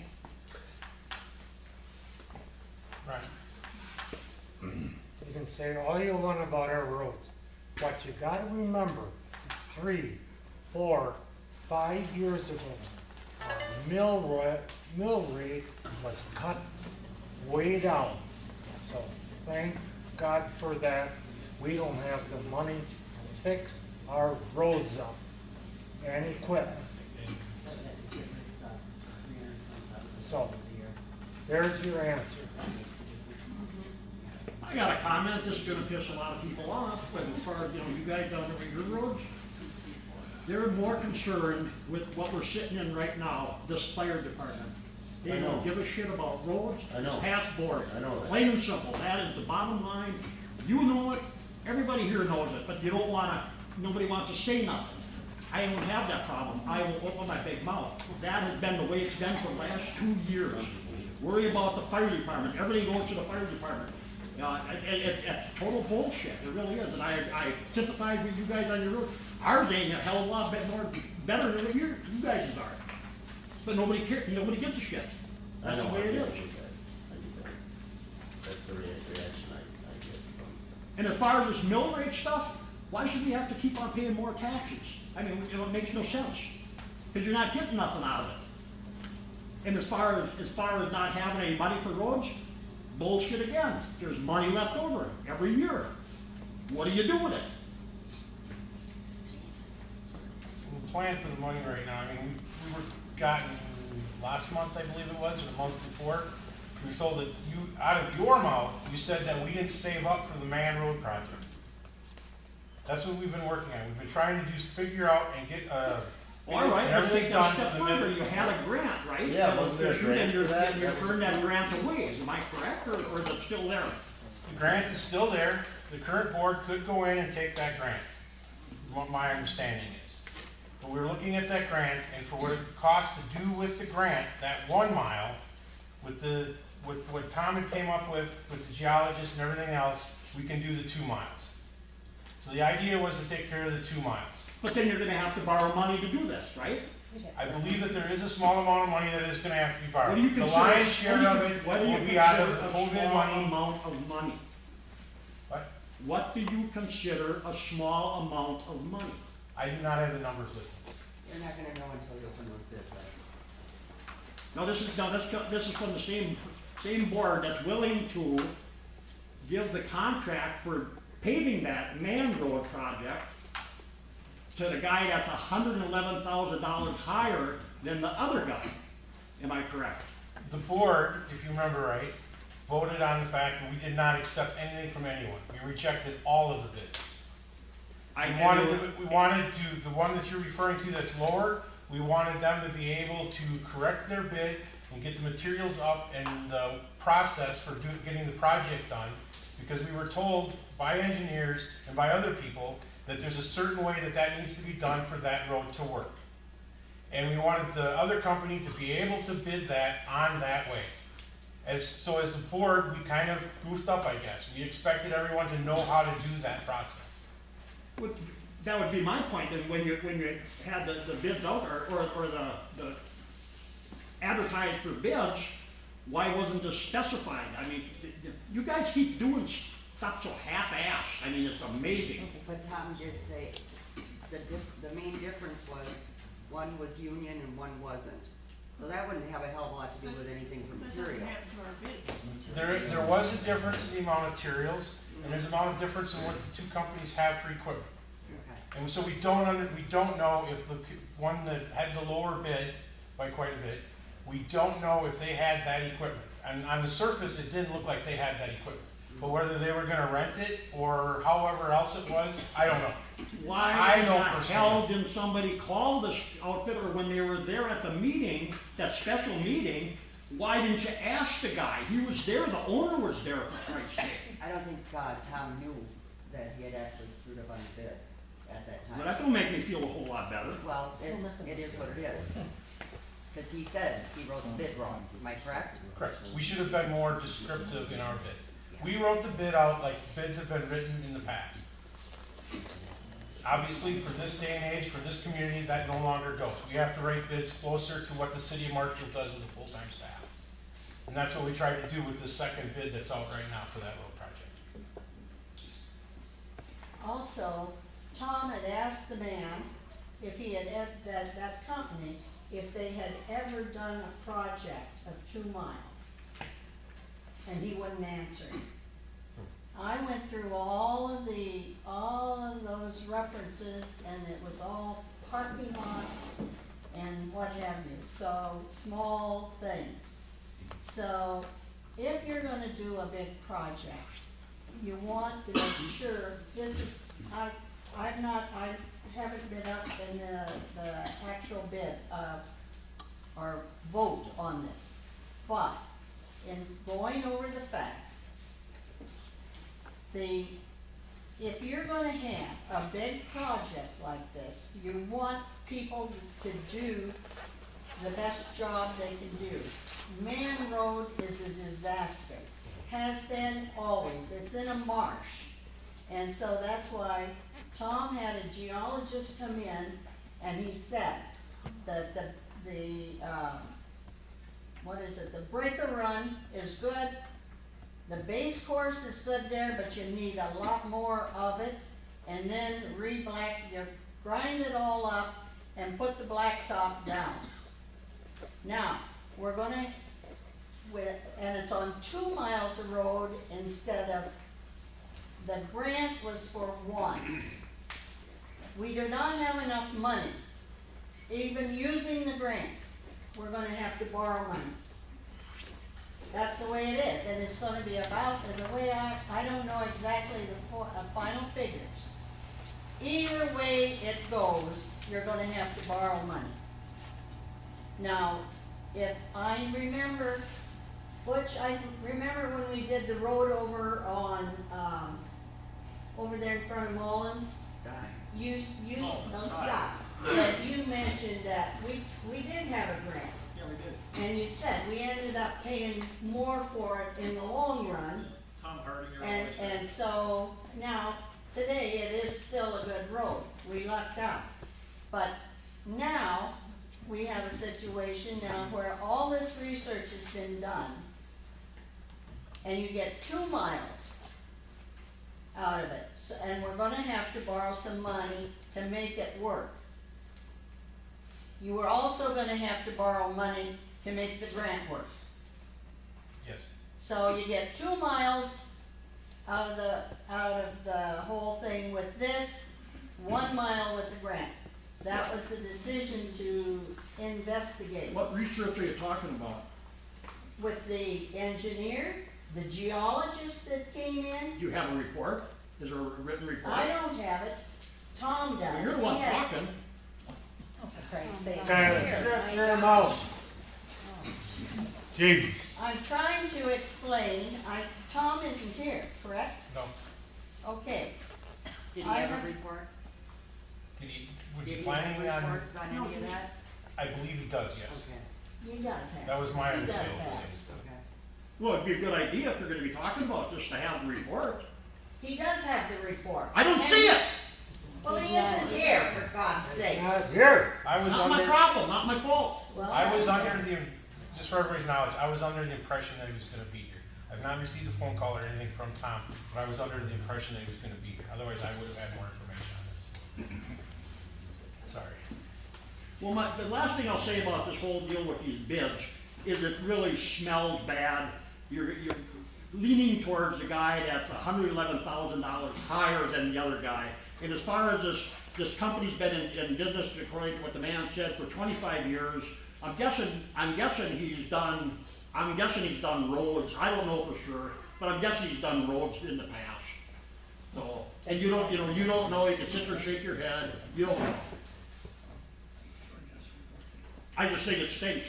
Right. You can say all you want about our roads, but you gotta remember, 3, 4, 5 years ago, our mill rate was cut way down. So thank God for that. We don't have the money to fix our roads up and equipment. So, there's your answer. I got a comment, this is gonna piss a lot of people off, but as far as, you guys down there your roads, they're more concerned with what we're sitting in right now, this fire department. They don't give a shit about roads, it's past board. I know that. Plain and simple, that is the bottom line. You know it, everybody here knows it, but you don't nobody wants to say nothing. I don't have that problem, I will open my big mouth. That has been the way it's been for the last 2 years. Worry about the fire department, everybody goes to the fire department. It's total bullshit, it really is, and I sympathize with you guys on your road. Ours ain't a hell of a lot better than what you guys are. But nobody cares, nobody gives a shit. That's the way it is. That's the reaction I get from. And as far as this mill rate stuff, why should we have to keep on paying more taxes? I mean, it makes no sense, because you're not getting nothing out of it. And as far as not having any money for roads, bullshit again. There's money left over every year. What do you do with it? We plan for the money right now. I mean, we were gotten last month, I believe it was, or the month before. We were told that you, out of your mouth, you said that we didn't save up for the Man Road project. That's what we've been working on. We've been trying to just figure out and get, All right, let's take everything that done step for the further. minute. You had a grant, right? Yeah, wasn't there a grant for that? And you turned that grant away, am I correct, or is it still there? The grant is still there. The current board could go in and take that grant, what my understanding is. But we're looking at that grant, and for what it costs to do with the grant, that 1 mile, with what Tom had came up with the geologist and everything else, we can do the 2 miles. So the idea was to take care of the 2 miles. But then you're gonna have to borrow money to do this, right? I believe that there is a small amount of money that is gonna have to be borrowed. What do you The consider? lion's share of it What do you will be out of consider the a COVID small money. amount of money? What? What do you consider a small amount of money? I do not have the numbers with me. You're not gonna know until you open those bids, right? This is from the same board that's willing to give the contract for paving that Man Road project to the guy that's $111,000 higher than the other guy. Am I correct? The board, if you remember right, voted on the fact that we did not accept anything from anyone. We rejected all of the bids. We wanted to, the one that you're referring to that's lower, we wanted them to be able to correct their bid and get the materials up and the process for getting the project done, because we were told by engineers and by other people that there's a certain way that needs to be done for that road to work. And we wanted the other company to be able to bid that on that way. So as the board, we kind of goofed up, I guess. We expected everyone to know how to do that process. That would be my point, is when you had the bids out, or the advertised for bids, why wasn't this specified? I mean, you guys keep doing stuff so half-assed, I mean, it's amazing. But Tom did say, the main difference was, one was union and one wasn't. So that wouldn't have a hell of a lot to do with anything for material. There was a difference in the amount of materials, and there's an amount of difference in what the 2 companies have for equipment. Okay. And so we don't know if the one that had the lower bid by quite a bit, we don't know if they had that equipment. And on the surface, it didn't look like they had that equipment. But whether they were gonna rent it or however else it was, I don't know. Why I the know hell personally. didn't somebody call this outfitter when they were there at the meeting, that special meeting? Why didn't you ask the guy? He was there, the owner was there, for Christ's sake. I don't think, Tom knew that he had actually screwed up on the bid at that But time. that don't make me feel a whole lot better. Well, it is what it is. Cause he said he wrote the bid wrong, am I correct? Correct. We should have been more descriptive in our bid. We wrote the bid out like bids have been written in the past. Obviously, for this day and age, for this community, that no longer goes. We have to write bids closer to what the city of Marshfield does with a full-time staff. And that's what we tried to do with this second bid that's out right now for that road project. Also, Tom had asked the man if he had, that company, if they had ever done a project of 2 miles. And he wouldn't answer him. I went through all of those references, and it was all parking lots and what have you, so small things. So if you're gonna do a big project, you want to make sure, I haven't been up in the actual bid, or vote on this, but in going over the facts, if you're gonna have a big project like this, you want people to do the best job they can do. Man Road is a disaster, has been always, it's in a marsh. And so that's why Tom had a geologist come in, and he said that the breaker run is good, the base course is good there, but you need a lot more of it, and then you grind it all up and put the blacktop down. Now, we're gonna, and it's on 2 miles of road instead of, the grant was for 1. We do not have enough money, even using the grant, we're gonna have to borrow money. That's the way it is, and it's gonna be about, and the way I don't know exactly the final figures. Either way it goes, you're gonna have to borrow money. Now, if I remember, Butch, I remember when we did the road over on, over there in front of Mullins? Stop. That you mentioned that we did have a grant. Yeah, we did. And you said we ended up paying more for it in the long run. Tom Hardinger And, always said. and so now, today, it is still a good road. We lucked out. But now, we have a situation now where all this research has been done, and you get 2 miles out of it. So, and we're gonna have to borrow some money to make it work. You are also gonna have to borrow money to make the grant work. Yes. So you get 2 miles out of the whole thing with this, 1 mile with the grant. That was the decision to investigate. What research are you talking about? With the engineer, the geologist that came in, Do you have a report? Is there a written report? I don't have it, Tom does. You're the one He has- talking. For Christ's sake. Shut your mouth. Jesus. I'm trying to explain, Tom isn't here, correct? No. Okay. Did he I have have- a report? Was Did he he planning have on? reports on any of that? I believe he does, yes. Okay, He does have. That was my He does understanding. have. okay. Well, it'd be a good idea if you're gonna be talking about this to have the report. He does have the report. I don't see it! Well, he isn't here, for God's sake. Not here. I was Not my under, problem, not my fault. Well, I was under the, just for everybody's knowledge, I was under the impression that he was gonna be here. I've not received a phone call or anything from Tom, but I was under the impression that he was gonna be here. Otherwise, I would have had more information on this. Sorry. Well, the last thing I'll say about this whole deal with these bids is it really smells bad. You're leaning towards the guy that's $111,000 higher than the other guy. And as far as this company's been in business, according to what the man said, for 25 years, I'm guessing he's done roads. I don't know for sure. but I'm guessing he's done roads in the past. So, and you don't know, you can sit there and shake your head, you don't know. I just think it stinks,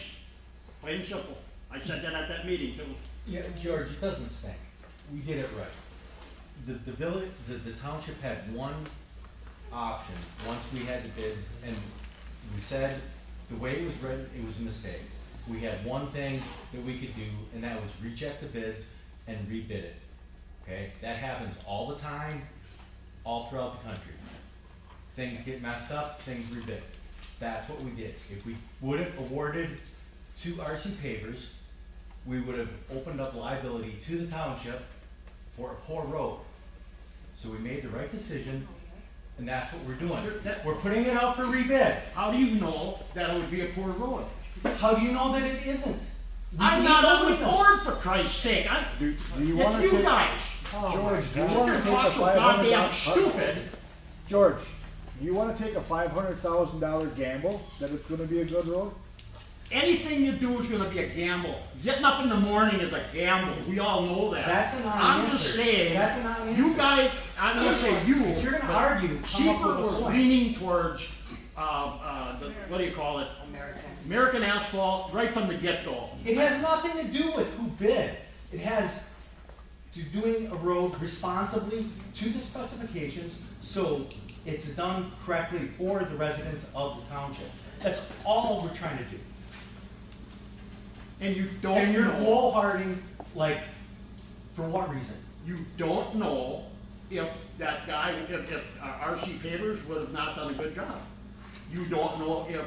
plain and simple. I said that at that meeting too. Yeah, George, it doesn't stink. We did it right. The village, the township had one option, once we had the bids, and we said, the way it was written, it was a mistake. We had one thing that we could do, and that was reject the bids and rebid it, okay? That happens all the time, all throughout the country. Things get messed up, things rebid. That's what we did. If we would have awarded to RC Pavers, we would have opened up liability to the township for a poor road. So we made the right decision, and that's what we're doing. We're putting it out for rebid. How do you know that it would be a poor road? How do you know that it isn't? I'm not on the board, for Christ's sake. Do you It's wanna you take- guys. George, do you You're wanna take a talking so goddamn $500 stupid. George, do you wanna take a $500,000 gamble that it's gonna be a good road? Anything you do is gonna be a gamble. Getting up in the morning is a gamble. We all know that. That's a I'm non-answer. just saying. That's a non-answer. You guys, I'm gonna say you. If you're gonna but argue, come up Schieffer with a was point. leaning towards, what do you call it? American Asphalt, right from the get-go. It has nothing to do with who bid. It has to doing a road responsibly to the specifications, so it's done correctly for the residents of the township. That's all we're trying to do. And you don't And you're know. blowharding, like, for what reason? You don't know if that guy, if RC Pavers would have not done a good job. You don't know if,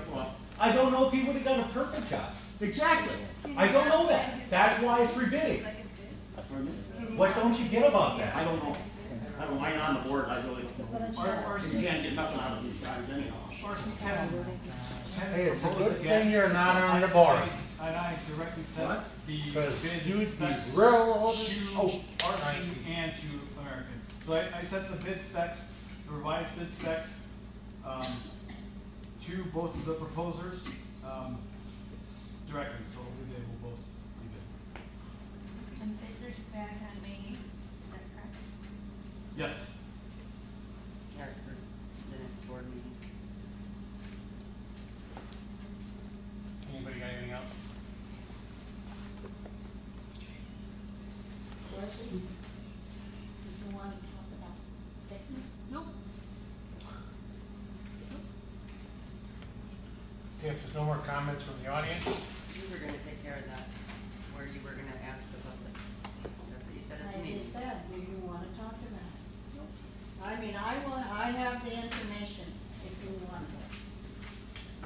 I don't know if he would have done a perfect job. exactly. I don't know that. That's why it's rebidding. What don't you get about that? I don't know. I don't mind on the board, I really, you can't get nothing out of these guys anyhow. Hey, it's a good thing you're not on the board. And I directly sent the Because bid you'd be specs real- to RC and to American. So I sent the bid specs, the revised bid specs, to both of the proposers, directly, so they will both be bid. And bids are due back on May 8th, is that correct? Yes. Yeah, for the next board meeting. Anybody got anything else? Leslie, did you want to talk about picnic? Nope. Okay, if there's no more comments from the audience, You were gonna take care of that, where you were gonna ask the public. That's what you said at the I meeting. just said, do you want to talk about it? I mean, I have the information if you want it.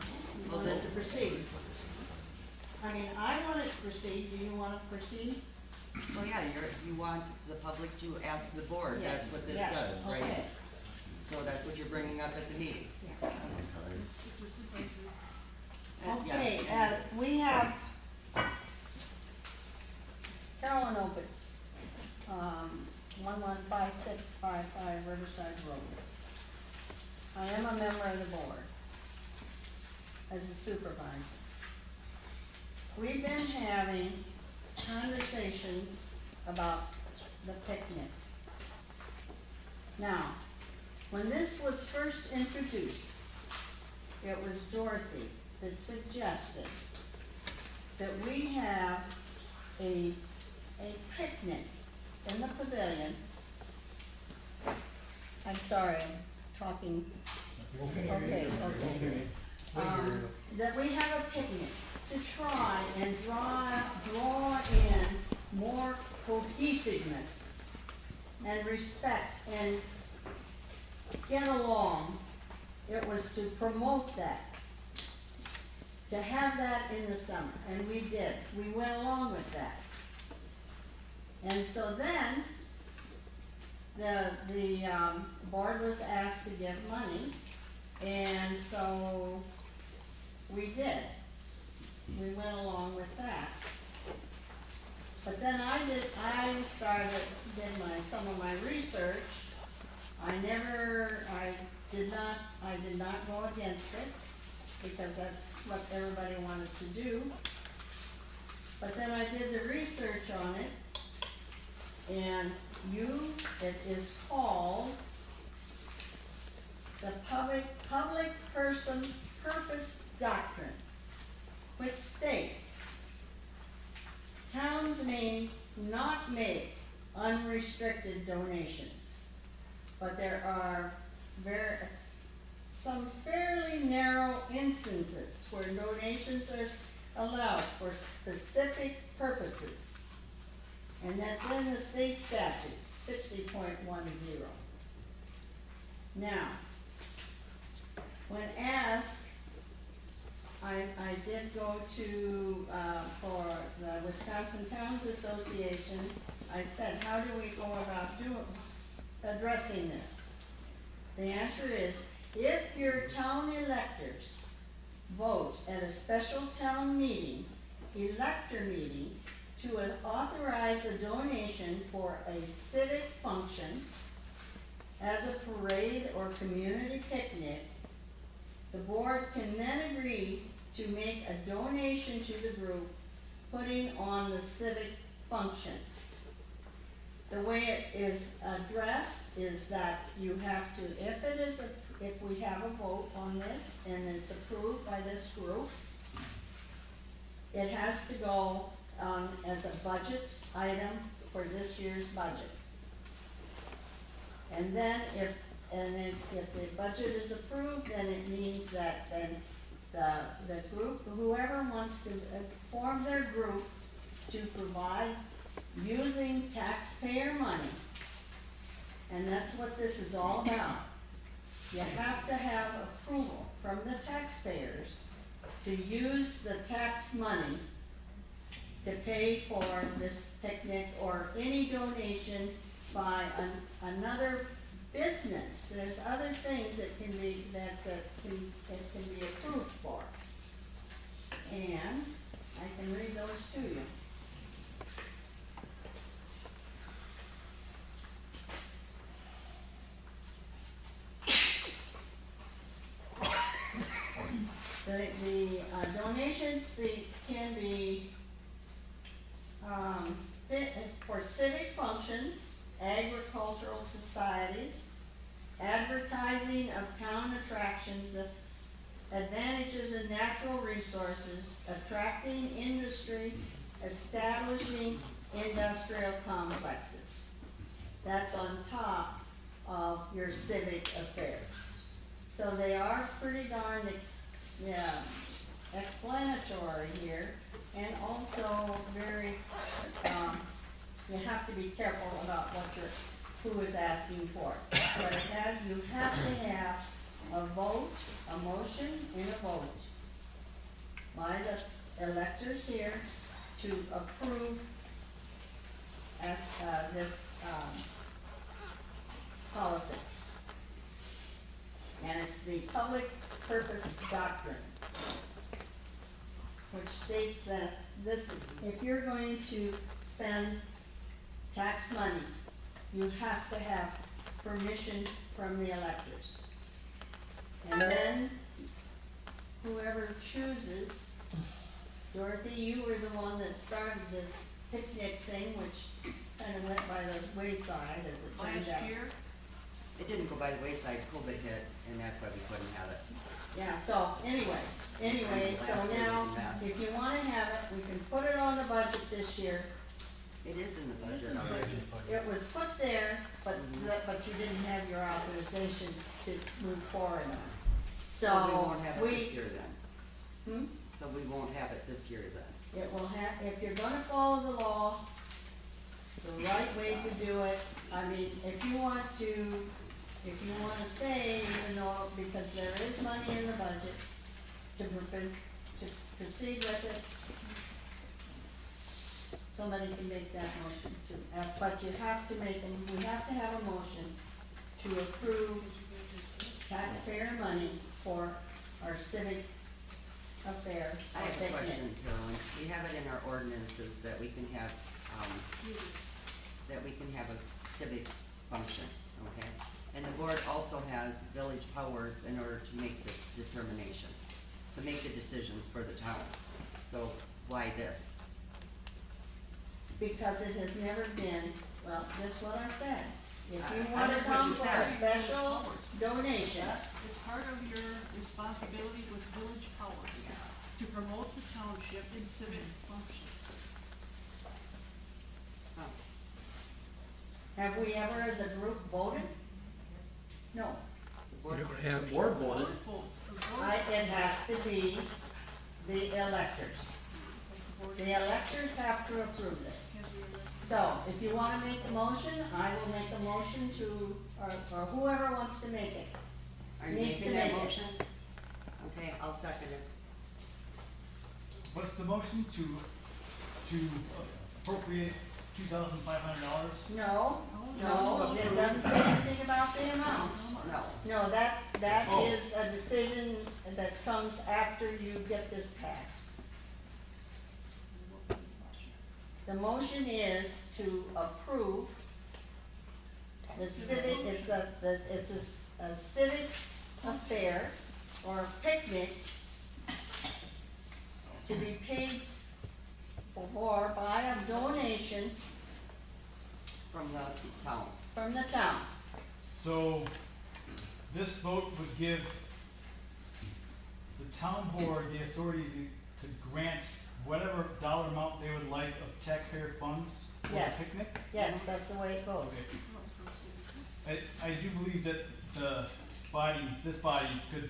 You Well, want this- to proceed. I mean, I want it to proceed, do you want to proceed? Well, yeah, you want the public to ask the board, that's Yes, what this yes, does, right? okay. So that's what you're bringing up at the meeting. Okay, we have Carolyn Opitz, 115655 Riverside Road. I am a member of the board as a supervisor. We've been having conversations about the picnic. Now, when this was first introduced, it was Dorothy that suggested that we have a picnic in the pavilion. I'm sorry, I'm talking. Okay. That we have a picnic to try and draw in more cohesiveness and respect and get along. It was to promote that, to have that in the summer, and we did. We went along with that. And so then, the board was asked to give money, and so we did. We went along with that. But then I did some of my research. I did not go against it, because that's what everybody wanted to do. But then I did the research on it, And it is called the Public Person Purpose Doctrine, which states, towns may not make unrestricted donations, but there are some fairly narrow instances where donations are allowed for specific purposes. And that's in the state statute, 60.10. Now, when asked, I did go to, for the Wisconsin Towns Association, I said, how do we go about addressing this? The answer is, if your town electors vote at a special town meeting, elector meeting, to authorize a donation for a civic function, as a parade or community picnic, the board can then agree to make a donation to the group, putting on the civic function. The way it is addressed is that you have to, if we have a vote on this and it's approved by this group, it has to go as a budget item for this year's budget. And then if the budget is approved, then it means that then the group, whoever wants to form their group to provide using taxpayer money, and that's what this is all about. You have to have approval from the taxpayers to use the tax money to pay for this picnic or any donation by another business. There's other things that can be, that can be approved for. And I can read those to you. The donations can be for civic functions, agricultural societies, advertising of town attractions, advantages in natural resources, attracting industry, establishing industrial complexes. That's on top of your civic affairs. So they are pretty darn explanatory here, and also very, you have to be careful about who is asking for it. But you have to have a vote, a motion, and a vote by the electors here to approve this policy. And it's the Public Purpose Doctrine, which states that this is, if you're going to spend tax money, you have to have permission from the electors. And then whoever chooses, Dorothy, you were the one that started this picnic thing, which kind of went by the wayside as it turned out. Last year, it didn't go by the wayside, COVID hit, and that's why we couldn't have it. Yeah, so anyway, so now, if you wanna have it, we can put it on the budget this year. It is in the budget. It was put there, but you didn't have your authorization to move forward on it. So we won't have it this year then? Hmm? So we won't have it this year then? It will have, if you're gonna follow the law, the right way to do it, I mean, if you want to say, even though, because there is money in the budget to proceed with it, somebody can make that motion too. But you have to we have to have a motion to approve taxpayer money for our civic affair. I have a question, Carolyn. We have it in our ordinances that we can have, a civic function, okay? And the board also has village powers in order to make this determination, to make the decisions for the town. So why this? Because it has never been Well, just what I said. If I you wanna heard what come you for said. a special donation, It's part of your responsibility with Village Powers to promote the township in civic functions. have we ever as a group voted? No. You don't have. Board voted. It has to be the electors. The electors have to approve this. So, if you wanna make the motion, I will make a motion to, or whoever wants to make it. Are you needs to making that make it. motion? Okay, I'll second it. What's the motion to appropriate $2,500? No, no, it doesn't say anything about the amount. No. No, that Oh. is a decision that comes after you get this passed. The motion is to approve the civic, it's a civic affair or a picnic to be paid for by a donation From the town. from the town. So, this vote would give the town board the authority to grant whatever dollar amount they would like of taxpayer funds for the Yes. picnic? Yes, that's the way it goes. I do believe that this body could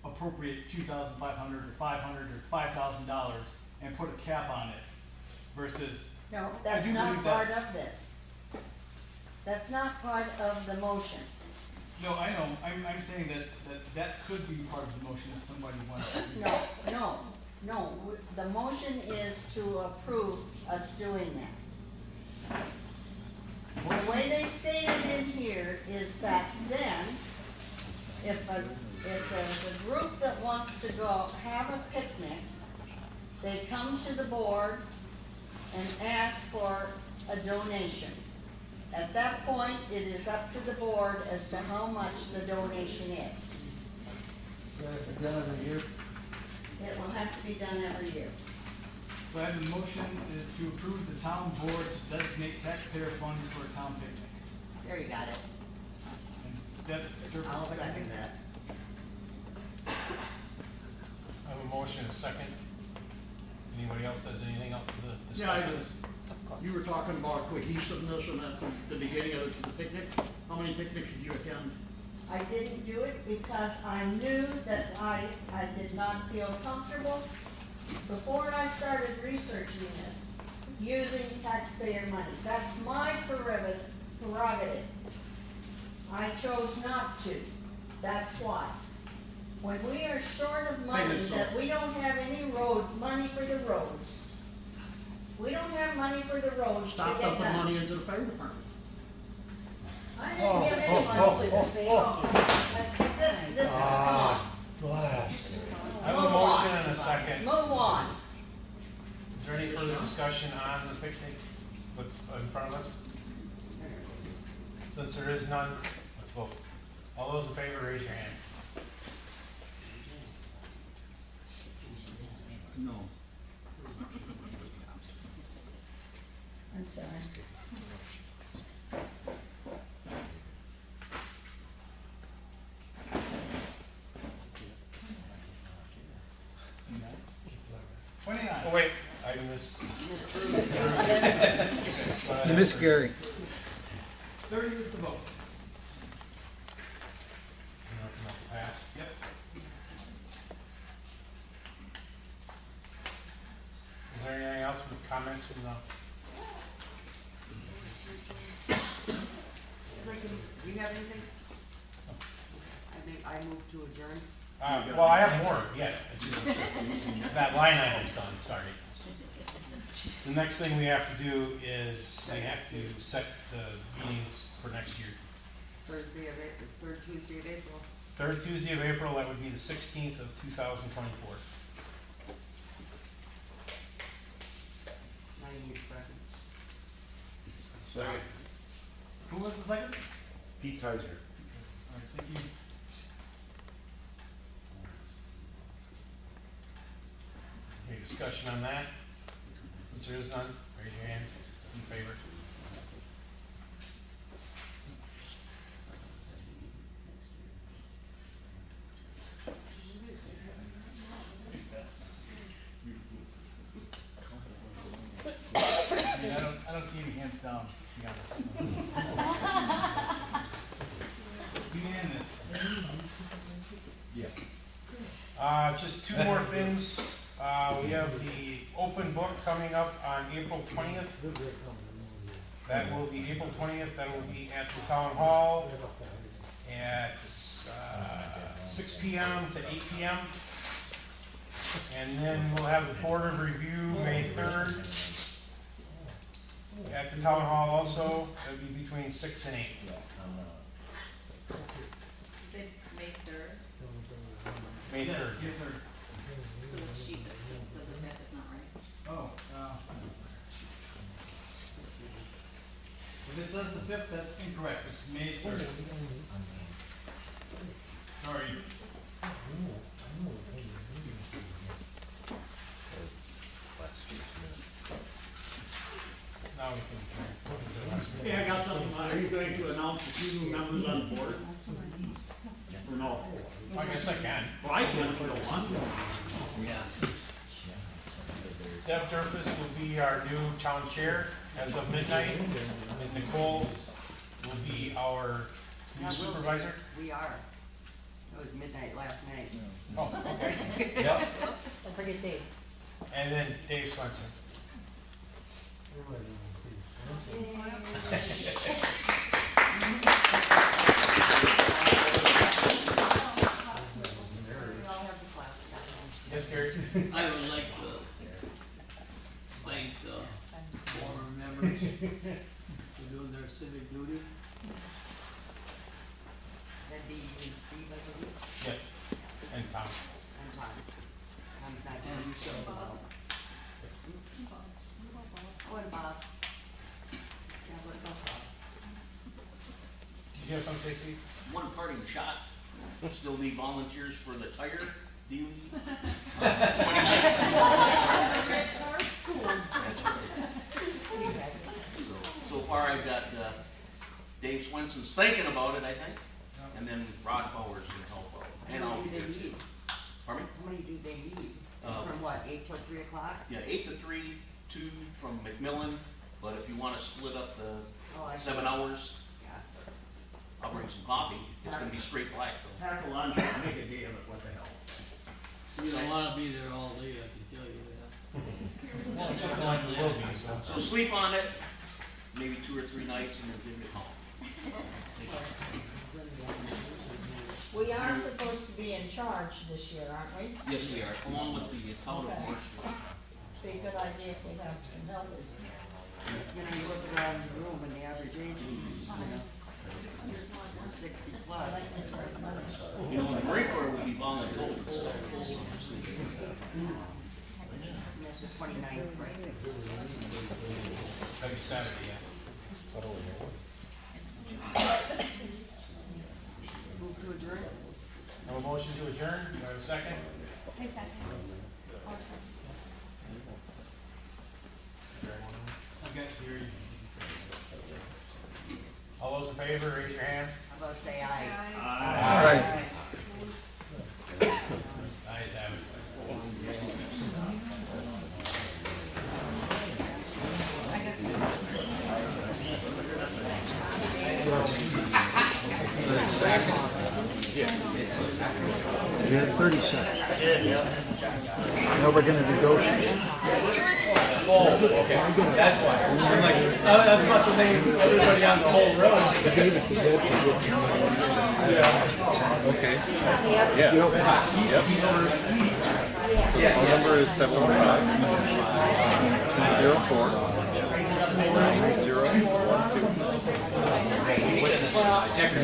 appropriate $2,500 or $500 or $5,000 and put a cap on it versus. No, I that's do not believe part that's- of this. That's not part of the motion. No, I know, I'm saying that could be part of the motion if somebody wants to do that. No, the motion is to approve us doing that. The way they stated in here is that then, if there's a group that wants to go have a picnic, they come to the board and ask for a donation. At that point, it is up to the board as to how much the donation is. Done every year. It will have to be done every year. So I have the motion is to approve the town board to designate taxpayer funds for a town picnic. There you got it. And Deb, I'll second that. I have a motion, a second. Anybody else has anything else to Yeah, I discuss? do. You were talking about cohesiveness and at the beginning of the picnic. How many picnics did you attend? I didn't do it because I knew that I did not feel comfortable before I started researching this, using taxpayer money. That's my prerogative. I chose not to. That's why. When we are short of money, that we don't have any money for the roads. We don't have money for the roads to Stop get dumping done. money into the fire department. I didn't give any money to the safety. This is, come on. Blast. I have a motion and a second. Move on. Is there any further discussion on the picnic what's in front of us? Since there is none, let's vote. All those in favor, raise your hand. No. I'm sorry. Oh, wait, I missed. You miss Gary. 30 is the vote. Pass. Yep. Is there anything else with comments from the? Do you have anything? I move to adjourn. Well, I have more, yeah. That line item's done, sorry. The next thing we have to do is we have to set the meetings for next year. Third Tuesday of April. Third Tuesday of April, that would be the 16th of 2024. Now you need a second. Second. Who was the second? Pete Kaiser. All right, thank you. Any discussion on that? Since there is none, raise your hand in favor. hands down, to be honest. Unanimous. Yeah. Just two more things. We have the open book coming up on April 20th. That will be April 20th. That will be at the town hall at 6 p.m. to 8 p.m. And then we'll have the Board of Review May 3rd at the town hall also. That'll be between 6 and 8. You said May 3rd? May 3rd. So the sheet that says the 5th is not right? Oh, if it says the 5th, that's incorrect. It's May 3rd. Sorry. Now we can. Hey, I got something. Are you going to announce a few new members on the board? Or no? I guess I can. Well, I can if you don't want to. Yeah. Deb Durfus will be our new town chair as of midnight, and Nicole will be our new supervisor. We are. It was midnight last night. Oh, okay. Yep. Don't forget Dave. And then Dave Swenson. Yes, Gary? I would like to thank the former members for doing their civic duty. That'd be Steve, I believe. Yes. And Tom. And Tom. Tom's not here. And yourself. Bob. Oh, and Bob. Yeah, what about Bob? Did you have something, Steve? One parting shot, still need volunteers for the tire deal. So far I've got Dave Swenson's thinking about it, I think, and then Rod Powers can help out. And How I'll many be do there they too. need? Pardon me? How many do they need? From what, 8 till 3 o'clock? Yeah, 8 to 3, 2 from McMillan, but if you wanna split up the Oh, I see. 7 hours, Yeah. I'll bring some coffee. It's gonna be straight black though. Pack a lunch and make a day of it, what the hell? You don't wanna be there all day, I can tell you that. Well, it's something like it will be, so. So sleep on it, maybe 2 or 3 nights, and then give me a call. We are supposed to be in charge this year, aren't we? Yes, we are, along with the town of Morrisville. Be a good idea if we have some help. You know, you look around the room and the average age is, 60 plus. You know, in the Marine Corps, we be voluntold, so. And that's the 29th, right? That'd be Saturday, yes. Move to adjourn? Have a motion to adjourn? Do I have a second? I second. Okay, here. All those in favor, raise your hand. How about say aye? Aye. Ayes have it. You have 30 seconds. Now we're gonna negotiate. Oh, okay. That's why. I'm like, I was about to name everybody on the whole road. Okay. Yeah. Yep. So the phone number is 715-204-9012.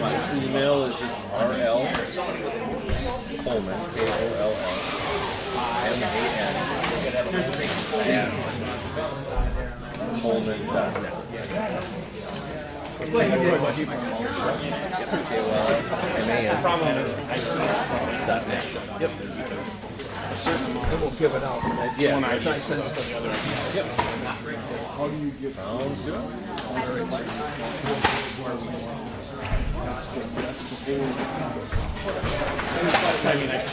My email is just RL Coleman, K-O-L-L, M-A-N, at Coleman.net. K-O-L-M-A-N.net. Yep. And we'll give it out. Yeah. As I send stuff. Yep. How do you get? Sounds good. I mean, I'm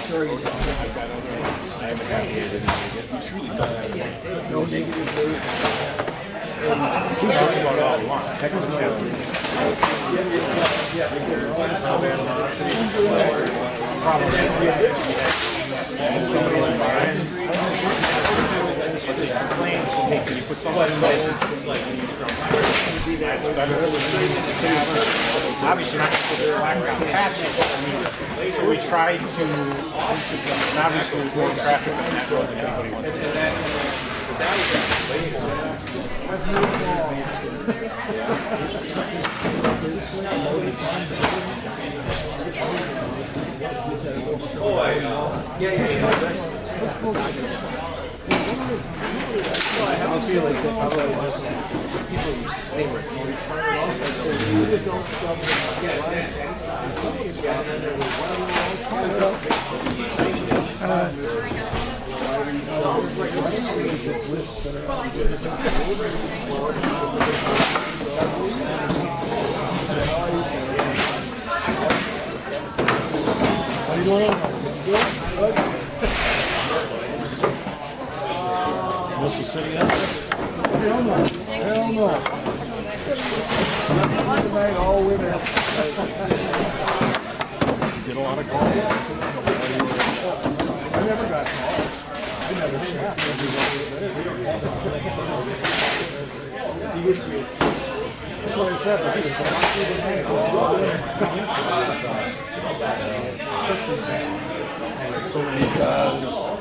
sorry you didn't. I haven't had it. You truly don't have it. No negative. about all we want. Technical challenge. Top animosity. Problem. Somebody like Brian. Complains, hey, can you put something in there? That's better. Obviously, not going to put the background patches. So we tried to, and obviously, more traffic on that road than anybody wants to do. I have a feeling that probably just people, they were How you doing? Good? Good? This is city up? Hell no. Hell no. Tonight, all winter. Get a lot of calls? I never got calls. I never snapped. He gets you 27. because